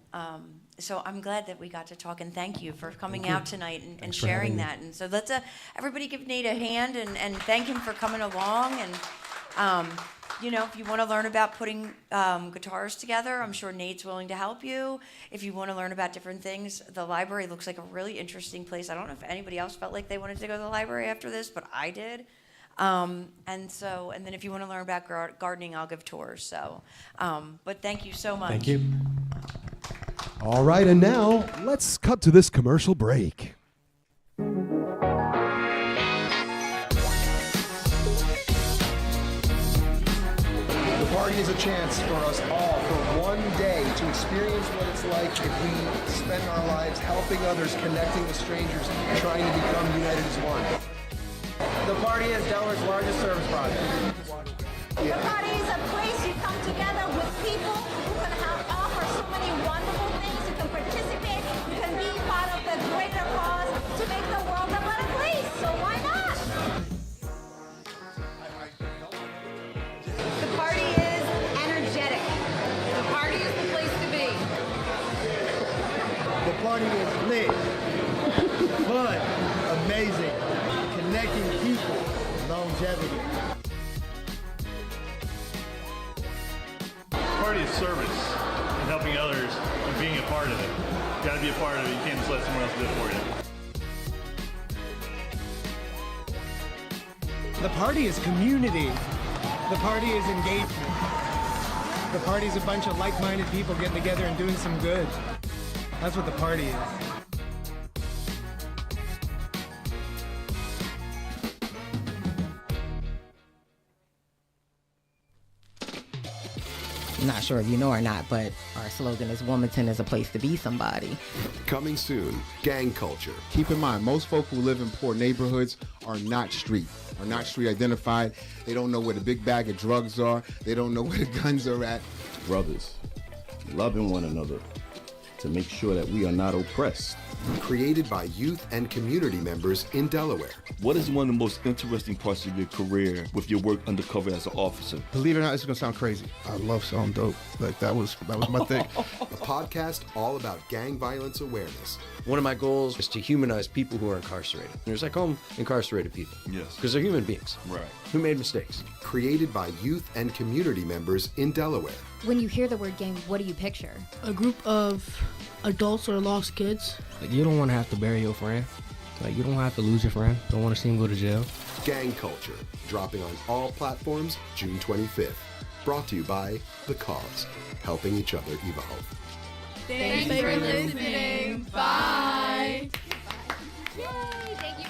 so I'm glad that we got to talk, and thank you for coming out tonight and Thanks for sharing having me. that. And so let's everybody give Nate a hand and thank him for coming along. And you know, if you want to learn about putting guitars together, I'm sure Nate's willing to help you. If you want to learn about different things, the library looks like a really interesting place. I don't know if anybody else felt like they wanted to go to the library after this, but I did. And then if you want to learn about gardening, I'll give tours. So, but thank you so much. Thank you. All right, and now let's cut to this commercial break. The party is a chance for us all for one day to experience what it's like if we spend our lives helping others, connecting with strangers, trying to become united as one. The party is Delaware's largest service project. The party is a place you come together with people who can offer so many wonderful things. You can participate. You can be part of the greater cause to make the world a better place. So why not? The party is energetic. The party is the place to be. The party is lit, fun, amazing, connecting people, longevity. Party is service and helping others and being a part of it. You gotta be a part of it. You can't just let someone else do it for you. The party is community. The party is engagement. The party is a bunch of like-minded people getting together and doing some good. That's what the party is. I'm not sure if you know or not, but our slogan is Wilmington is a place to be somebody. Coming soon, gang culture. Keep in mind, most folk who live in poor neighborhoods are not street identified. They don't know where the big bag of drugs are. They don't know where the guns are at. Brothers, loving one another to make sure that we are not oppressed. Created by youth and community members in Delaware. What is one of the most interesting parts of your career with your work undercover as an officer? Believe it or not, this is gonna sound crazy. I love selling dope. Like that was my thing. A podcast all about gang violence awareness. One of my goals is to humanize people who are incarcerated. There's like incarcerated people. Yes. Because they're human beings. Right. Who made mistakes. Created by youth and community members in Delaware. When you hear the word gang, what do you picture? A group of adults or lost kids. Like, you don't want to have to bury your friend. Like, you don't have to lose your friend. Don't want to see him go to jail. Gang Culture, dropping on all platforms June 25th. Brought to you by The Cause, helping each other evolve. Thanks for listening. Bye. Yay, thank you.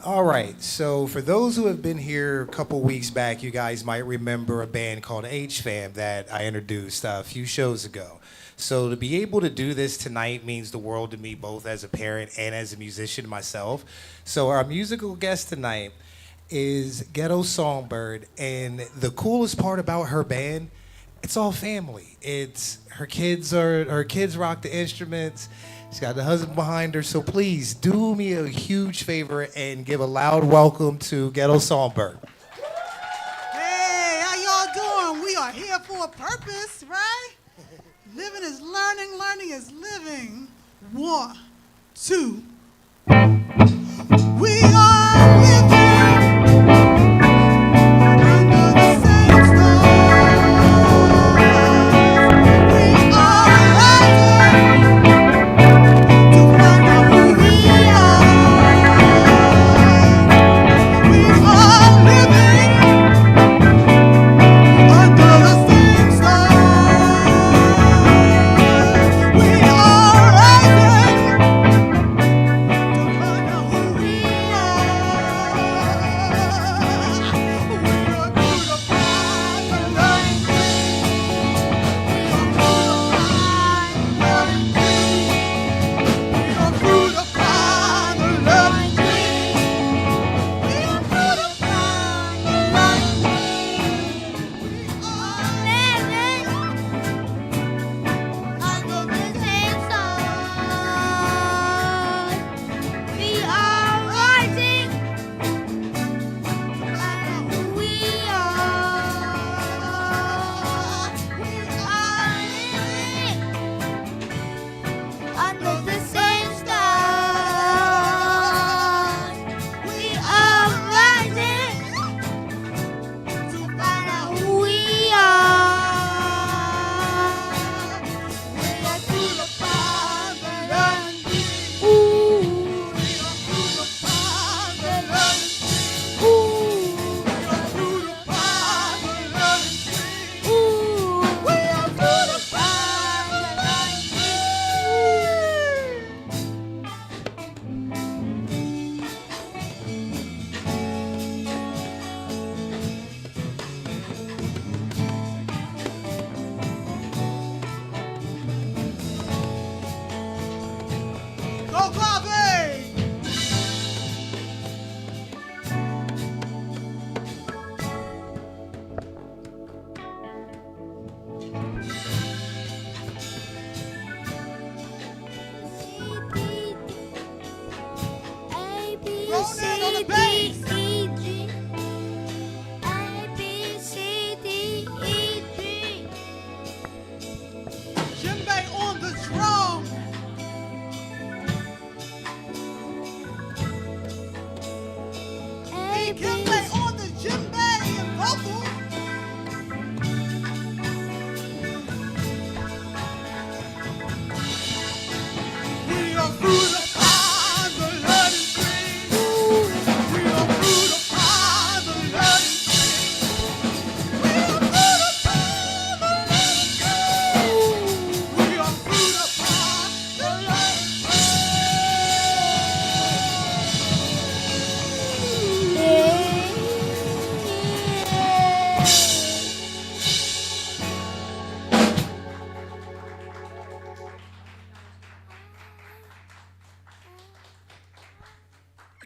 All right, so for those who have been here a couple weeks back, you guys might remember a band called H-Fam that I introduced a few shows ago. So to be able to do this tonight means the world to me, both as a parent and as a musician myself. So our musical guest tonight is Ghetto Songbird, and the coolest part about her band, it's all family. It's her kids rock the instruments. She's got the husband behind her, so please do me a huge favor and give a loud welcome to Ghetto Songbird. Hey, how y'all doing? We are here for a purpose, right? Living is learning, learning is living. 1, 2. We are living under the same stars. We are rising.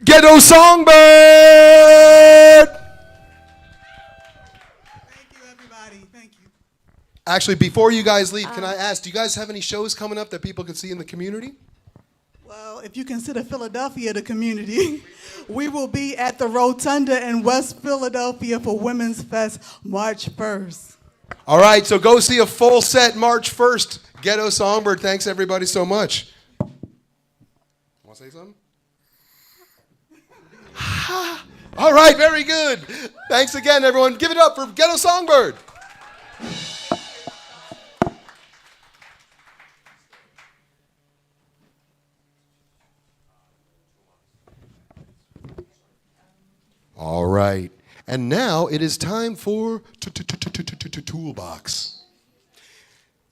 Ghetto Songbird! Thank you, everybody. Thank you. Actually, before you guys leave, can I ask, do you guys have any shows coming up that people can see in the community? Well, if you consider Philadelphia the community, we will be at the Rotunda in West Philadelphia for Women's Fest March 1st. All right, so go see a full set March 1st. Ghetto Songbird, thanks everybody so much. Want to say something? All right, very good. Thanks again, everyone. Give it up for Ghetto Songbird. All right. And now it is time for Toolbox.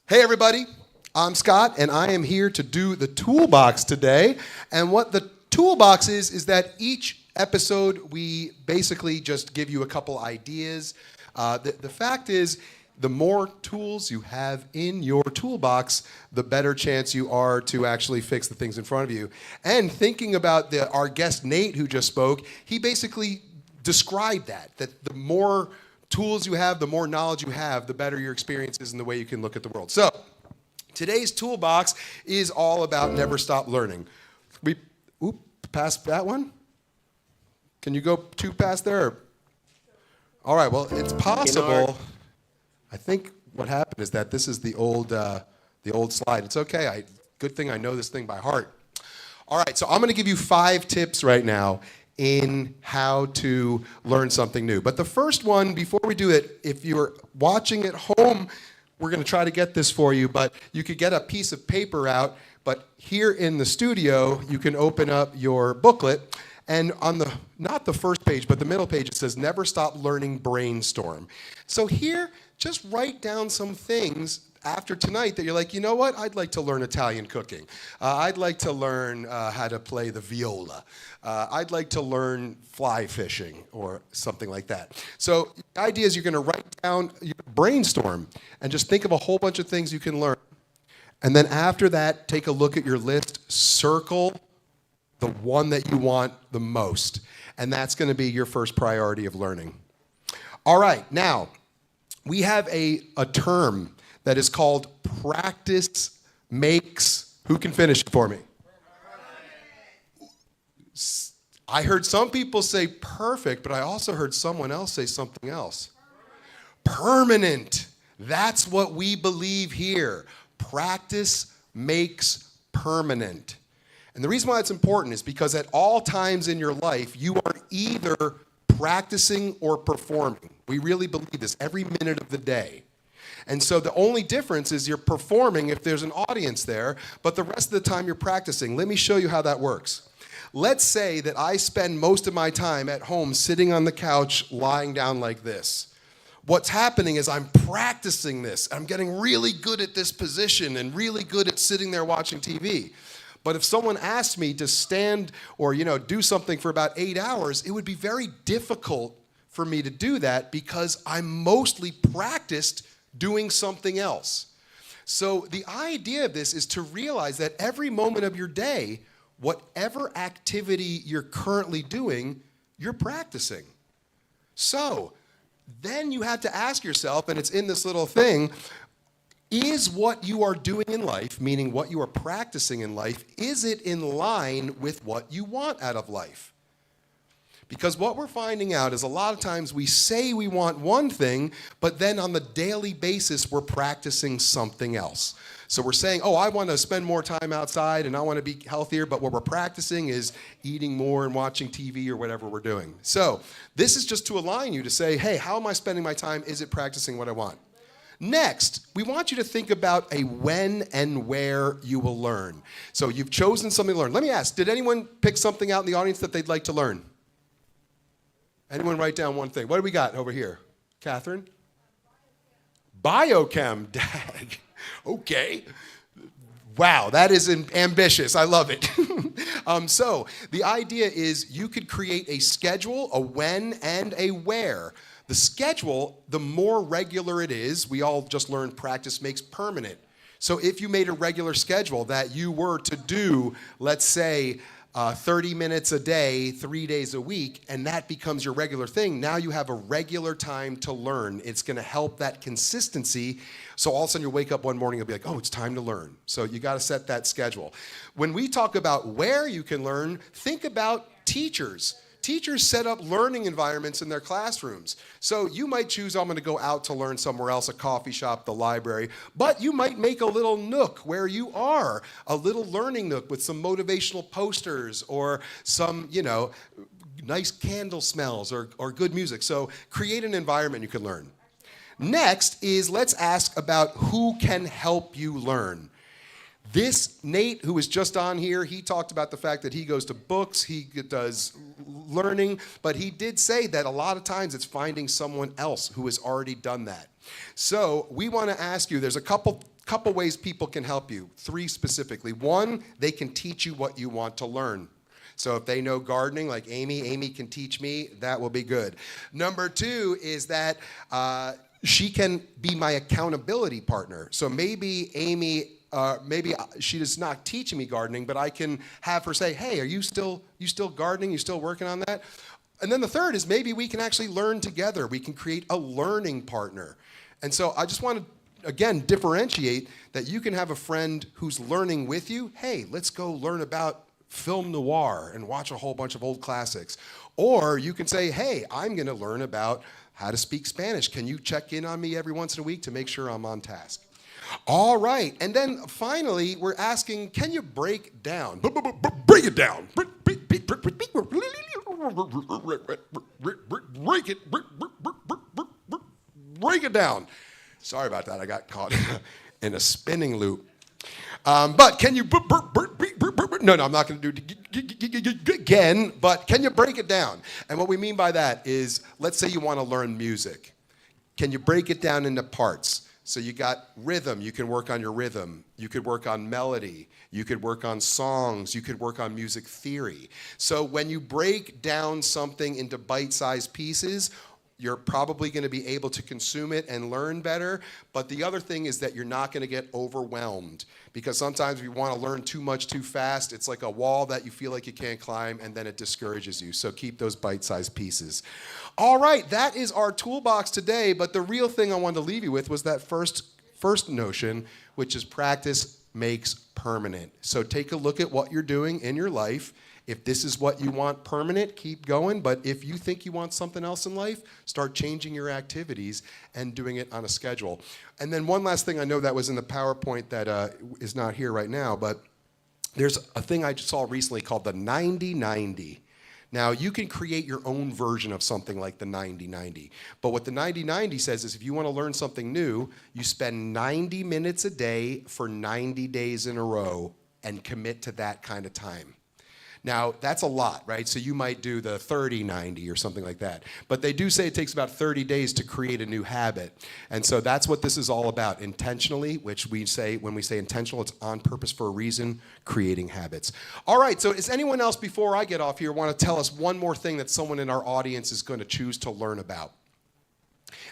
Hey, everybody. I'm Scott, and I am here to do the Toolbox today. And what the Toolbox is that each episode we basically just give you a couple ideas. The fact is, the more tools you have in your toolbox, the better chance you are to actually fix the things in front of you. And thinking about our guest Nate, who just spoke, he basically described that the more tools you have, the more knowledge you have, the better your experience is and the way you can look at the world. So today's toolbox is all about never stop learning. Past that one? Can you go two past there? All right, well, it's possible. I think what happened is that this is the old slide. It's okay. Good thing I know this thing by heart. All right, so I'm going to give you 5 tips right now in how to learn something new. But the first one, before we do it, if you're watching at home, we're going to try to get this for you, but you could get a piece of paper out. But here in the studio, you can open up your booklet. And on not the first page, but the middle page, it says, Never Stop Learning, Brainstorm. So here, just write down some things after tonight that you're like, you know what, I'd like to learn Italian cooking. I'd like to learn how to play the viola. I'd like to learn fly fishing or something like that. So the idea is you're going to write down, brainstorm, and just think of a whole bunch of things you can learn. And then after that, take a look at your list, circle the one that you want the most. And that's going to be your first priority of learning. All right, now, we have a term that is called practice makes, who can finish it for me? I heard some people say perfect, but I also heard someone else say something else. Permanent. That's what we believe here. Practice makes permanent. And the reason why it's important is because at all times in your life, you are either practicing or performing. We really believe this every minute of the day. And so the only difference is you're performing if there's an audience there, but the rest of the time you're practicing. Let me show you how that works. Let's say that I spend most of my time at home sitting on the couch, lying down like this. What's happening is I'm practicing this. I'm getting really good at this position and really good at sitting there watching TV. But if someone asked me to stand or, do something for about 8 hours, it would be very difficult for me to do that because I'm mostly practiced doing something else. So the idea of this is to realize that every moment of your day, whatever activity you're currently doing, you're practicing. So then you have to ask yourself, and it's in this little thing, is what you are doing in life, meaning what you are practicing in life, is it in line with what you want out of life? Because what we're finding out is a lot of times we say we want one thing, but then on the daily basis, we're practicing something else. So we're saying, I want to spend more time outside and I want to be healthier, but what we're practicing is eating more and watching TV or whatever we're doing. So this is just to align you to say, hey, how am I spending my time? Is it practicing what I want? Next, we want you to think about a when and where you will learn. So you've chosen something to learn. Let me ask, did anyone pick something out in the audience that they'd like to learn? Anyone write down one thing? What do we got over here? Catherine? Biochem, dag. Okay. Wow, that is ambitious. I love it. So the idea is you could create a schedule, a when and a where. The schedule, the more regular it is, we all just learned practice makes permanent. So if you made a regular schedule that you were to do, let's say, 30 minutes a day, 3 days a week, and that becomes your regular thing. Now you have a regular time to learn. It's going to help that consistency. So all of a sudden you wake up one morning and be like, oh, it's time to learn. So you got to set that schedule. When we talk about where you can learn, think about teachers. Teachers set up learning environments in their classrooms. So you might choose, I'm going to go out to learn somewhere else, a coffee shop, the library, but you might make a little nook where you are, a little learning nook with some motivational posters or some, nice candle smells or good music. So create an environment you can learn. Next is let's ask about who can help you learn. This Nate, who was just on here, he talked about the fact that he goes to books, he does learning, but he did say that a lot of times it's finding someone else who has already done that. So we want to ask you, there's a couple ways people can help you, 3 specifically. 1, they can teach you what you want to learn. So if they know gardening, like Amy can teach me, that will be good. Number 2 is that she can be my accountability partner. So maybe Amy, maybe she is not teaching me gardening, but I can have her say, hey, are you still gardening? You still working on that? And then the third is maybe we can actually learn together. We can create a learning partner. And so I just want to, again, differentiate that you can have a friend who's learning with you. Hey, let's go learn about film noir and watch a whole bunch of old classics. Or you can say, hey, I'm going to learn about how to speak Spanish. Can you check in on me every once in a week to make sure I'm on task? All right, and then finally, we're asking, can you break down? Break it down. Break it down. Sorry about that. I got caught in a spinning loop. But can you... No, I'm not going to do it again, but can you break it down? And what we mean by that is, let's say you want to learn music. Can you break it down into parts? So you got rhythm, you can work on your rhythm. You could work on melody. You could work on songs. You could work on music theory. So when you break down something into bite-sized pieces, you're probably going to be able to consume it and learn better. But the other thing is that you're not going to get overwhelmed. Because sometimes if you want to learn too much too fast, it's like a wall that you feel like you can't climb, and then it discourages you. So keep those bite-sized pieces. All right, that is our toolbox today. But the real thing I wanted to leave you with was that first notion, which is practice makes permanent. So take a look at what you're doing in your life. If this is what you want permanent, keep going. But if you think you want something else in life, start changing your activities and doing it on a schedule. And then one last thing, I know that was in the PowerPoint that is not here right now, but there's a thing I just saw recently called the 90-90. Now, you can create your own version of something like the 90-90. But what the 90-90 says is if you want to learn something new, you spend 90 minutes a day for 90 days in a row and commit to that kind of time. Now, that's a lot, right? So you might do the 30-90 or something like that. But they do say it takes about 30 days to create a new habit. And so that's what this is all about, intentionally, which we say, when we say intentional, it's on purpose for a reason, creating habits. All right, so is anyone else, before I get off here, want to tell us one more thing that someone in our audience is going to choose to learn about?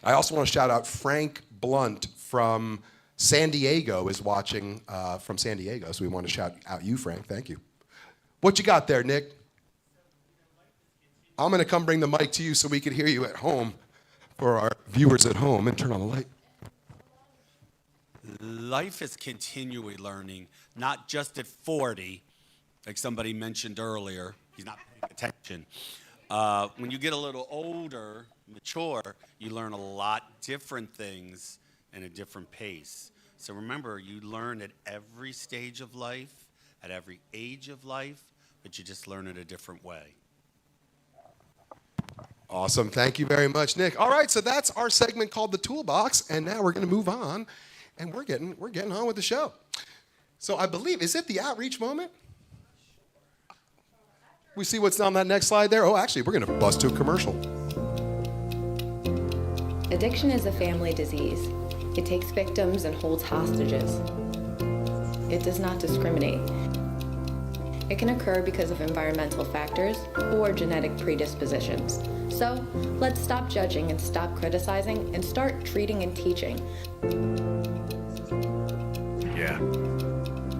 I also want to shout out Frank Blunt from San Diego is watching from San Diego. So we want to shout out you, Frank. Thank you. What you got there, Nick? I'm going to come bring the mic to you so we can hear you at home for our viewers at home. And turn on the light. Life is continually learning, not just at 40, like somebody mentioned earlier. He's not paying attention. When you get a little older, mature, you learn a lot different things at a different pace. So remember, you learn at every stage of life, at every age of life, but you just learn it a different way. Awesome. Thank you very much, Nick. All right, so that's our segment called The Toolbox, and now we're going to move on, and we're getting on with the show. So I believe, is it the outreach moment? We see what's on that next slide there? Oh, actually, we're going to bust to a commercial. Addiction is a family disease. It takes victims and holds hostages. It does not discriminate. It can occur because of environmental factors or genetic predispositions. So, let's stop judging and stop criticizing and start treating and teaching. Yeah.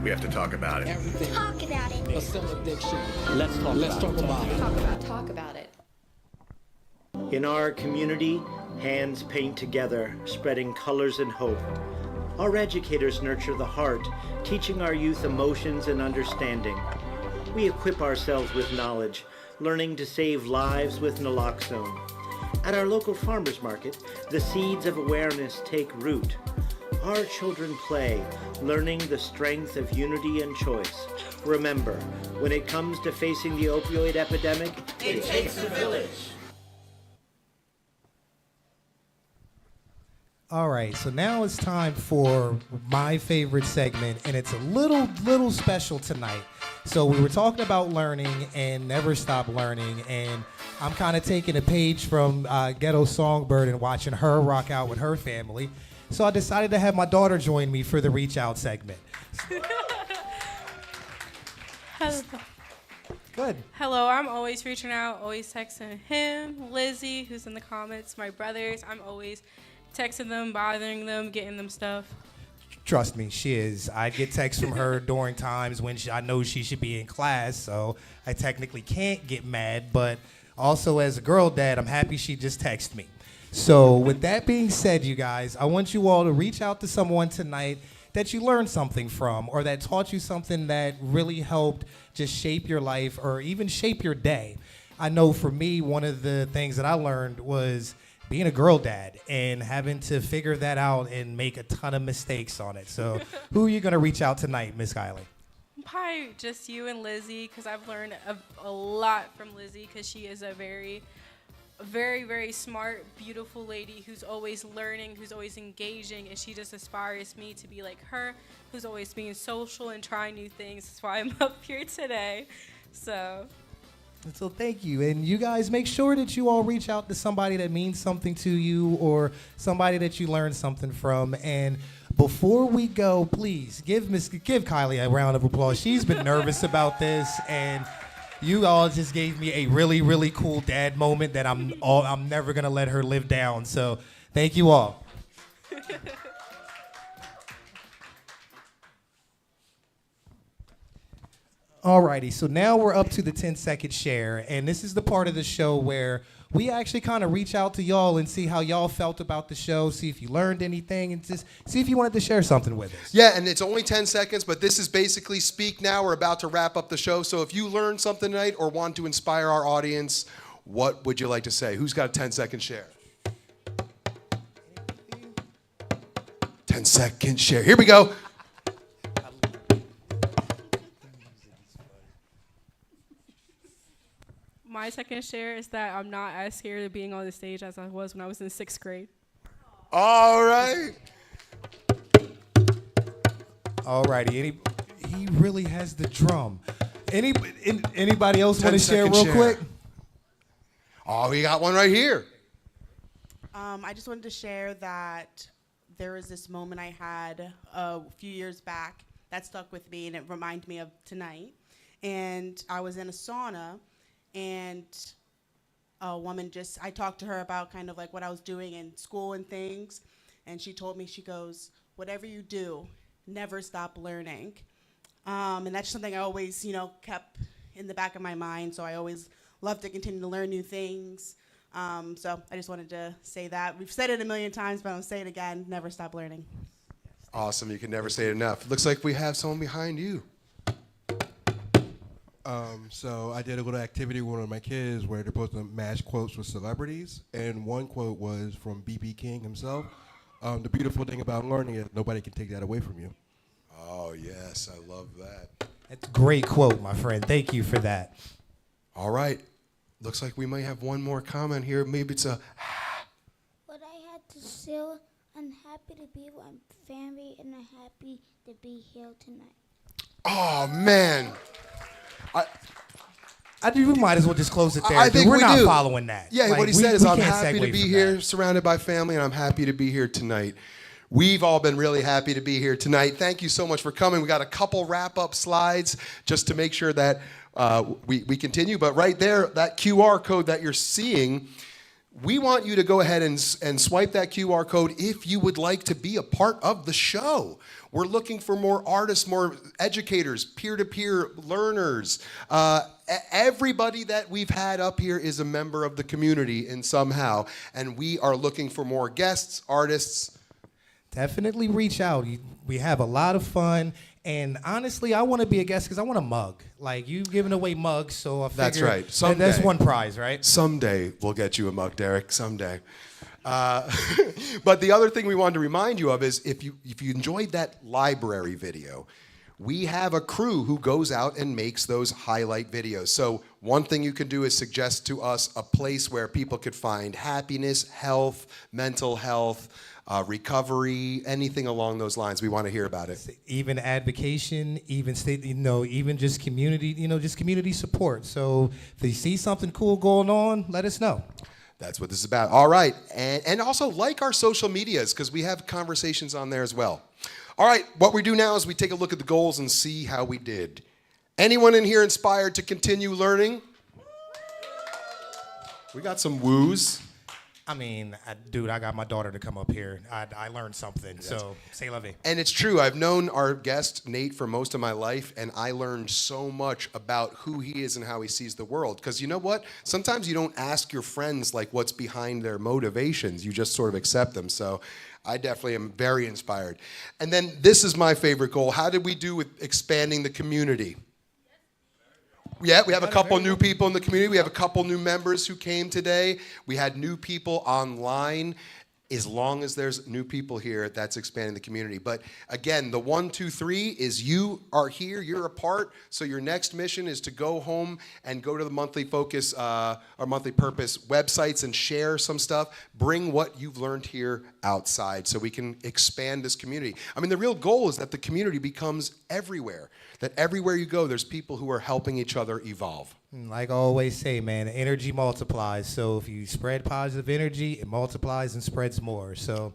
We have to talk about it. Talk about it. addiction. Let's talk about it. Talk about it. In our community, hands paint together, spreading colors and hope. Our educators nurture the heart, teaching our youth emotions and understanding. We equip ourselves with knowledge, learning to save lives with naloxone. At our local farmers market, the seeds of awareness take root. Our children play, learning the strength of unity and choice. Remember, when it comes to facing the opioid epidemic, it takes a village. All right, so now it's time for my favorite segment, and it's a little special tonight. So we were talking about learning and never stop learning, and I'm kind of taking a page from Ghetto Songbird and watching her rock out with her family. So I decided to have my daughter join me for the Reach Out segment. Hello. Good. Hello, I'm always reaching out, always texting him, Lizzie, who's in the comments, my brothers. I'm always texting them, bothering them, getting them stuff. Trust me, she is. I get texts from her during times when I know she should be in class, so I technically can't get mad, but also as a girl dad, I'm happy she just texted me. So with that being said, you guys, I want you all to reach out to someone tonight that you learned something from or that taught you something that really helped just shape your life or even shape your day. I know for me, one of the things that I learned was being a girl dad and having to figure that out and make a ton of mistakes on it. So who are you going to reach out tonight, Miss Kylie? Probably just you and Lizzie, because I've learned a lot from Lizzie, because she is a very, very smart, beautiful lady who's always learning, who's always engaging, and she just aspires me to be like her, who's always being social and trying new things. That's why I'm up here today. So thank you. And you guys make sure that you all reach out to somebody that means something to you or somebody that you learned something from. And before we go, please give Kylie a round of applause. She's been nervous about this, and you all just gave me a really cool dad moment that I'm never gonna let her live down. So thank you all. Alrighty, so now we're up to the 10-second share, and this is the part of the show where we actually kind of reach out to y'all and see how y'all felt about the show, see if you learned anything, and just see if you wanted to share something with us. Yeah, and it's only 10 seconds, but this is basically speak now. We're about to wrap up the show, so if you learned something tonight or want to inspire our audience, what would you like to say? Who's got a 10-second share? 10-second share. Here we go. my second share is that I'm not as scared of being on the stage as I was when I was in 6th grade. All right. Alrighty, he really has the drum. Anybody else want to share 10-second real share. quick? Oh, we got one right here. I just wanted to share that there was this moment I had a few years back that stuck with me, and it reminded me of tonight. And I was in a sauna, and a woman I talked to her about kind of like what I was doing in school and things, and she told me, she goes, whatever you do, never stop learning. And that's something I always, kept in the back of my mind, so I always love to continue to learn new things. So I just wanted to say that. We've said it a million times, but I'll say it again, never stop learning. Awesome. You can never say it enough. Looks like we have someone behind you. So I did a little activity with one of my kids where they're supposed to match quotes with celebrities, and one quote was from B.B. King himself. The beautiful thing about learning is nobody can take that away from you. Oh, yes. I love that. That's a great quote, my friend. Thank you for that. All right. Looks like we might have one more comment here. Maybe it's a... What I had to say, I'm happy to be with my family, and I'm happy to be here tonight. Oh, man. We might as well just close it there. I think we're we not do. following that. Yeah, Like, what he we- said is, we I'm can't happy to segue be from here, that. surrounded by family, and I'm happy to be here tonight. We've all been really happy to be here tonight. Thank you so much for coming. We got a couple wrap-up slides just to make sure that we continue. But right there, that QR code that you're seeing, we want you to go ahead and swipe that QR code if you would like to be a part of the show. We're looking for more artists, more educators, peer-to-peer learners. Everybody that we've had up here is a member of the community in somehow, and we are looking for more guests, artists. Definitely reach out. We have a lot of fun. And honestly, I want to be a guest because I want a mug. Like, you've given away mugs, so I figure That's right. Someday, that's one prize, right? Someday we'll get you a mug, Derek. Someday. But the other thing we wanted to remind you of is if you enjoyed that library video, we have a crew who goes out and makes those highlight videos. So one thing you can do is suggest to us a place where people could find happiness, health, mental health, recovery, anything along those lines. We want to hear about it. Even advocation, even state, even just community, just community support. So if you see something cool going on, let us know. That's what this is about. All right. And also like our social medias because we have conversations on there as well. All right. What we do now is we take a look at the goals and see how we did. Anyone in here inspired to continue learning? We got some woos. I mean, dude, I got my daughter to come up here. I learned something, so say la vie. And it's true. I've known our guest, Nate, for most of my life, and I learned so much about who he is and how he sees the world. Because you know what? Sometimes you don't ask your friends, like, what's behind their motivations. You just sort of accept them. So I definitely am very inspired. And then this is my favorite goal. How did we do with expanding the community? Yeah, we have a couple new people in the community. We have a couple new members who came today. We had new people online. As long as there's new people here, that's expanding the community. But again, the 1, 2, 3 is you are here, you're a part. So your next mission is to go home and go to the Monthly Focus or Monthly Purpose websites and share some stuff. Bring what you've learned here outside so we can expand this community. I mean, the real goal is that the community becomes everywhere. That everywhere you go, there's people who are helping each other evolve. Like I always say, man, energy multiplies. So if you spread positive energy, it multiplies and spreads more. So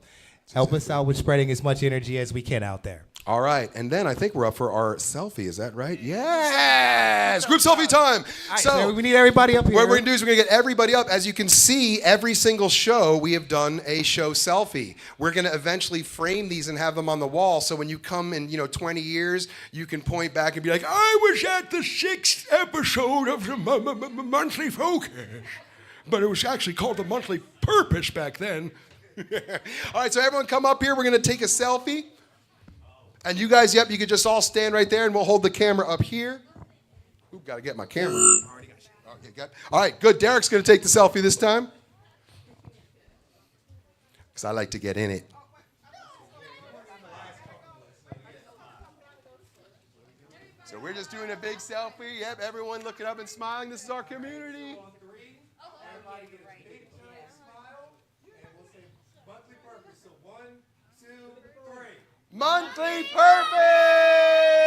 help us out with spreading as much energy as we can out there. All right, and then I think we're up for our selfie. Is that right? Yes! Group selfie time. Right, so we need everybody up here. What we're going to do is we're going to get everybody up. As you can see, every single show we have done a show selfie. We're going to eventually frame these and have them on the wall. So when you come in, 20 years, you can point back and be like, I was at the 6th episode of the Monthly Focus. But it was actually called the Monthly Purpose back then. All right, so everyone come up here. We're going to take a selfie. And you guys, you could just all stand right there, and we'll hold the camera up here. Ooh, got to get my camera. All right, good. Derek's going to take the selfie this time. Because I like to get in it. So we're just doing a big selfie. Yep, everyone looking up and smiling. This is our community. Everybody get a big smile, and we'll say Monthly Purpose. So 1, 2, 3. Monthly Purpose!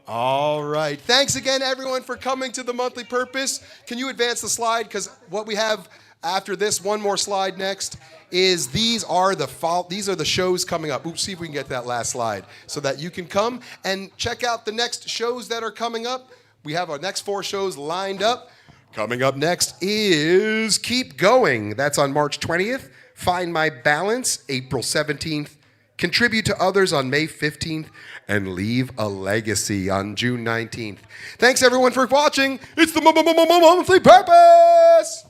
All right. Thanks again, everyone, for coming to the Monthly Purpose. Can you advance the slide? Because what we have after this, one more slide next, is these are the shows coming up. Oops, see if we can get that last slide so that you can come and check out the next shows that are coming up. We have our next 4 shows lined up. Coming up next is Keep Going. That's on March 20th. Find My Balance, April 17th. Contribute to Others on May 15th. And Leave a Legacy on June 19th. Thanks, everyone, for watching. It's the Monthly Purpose!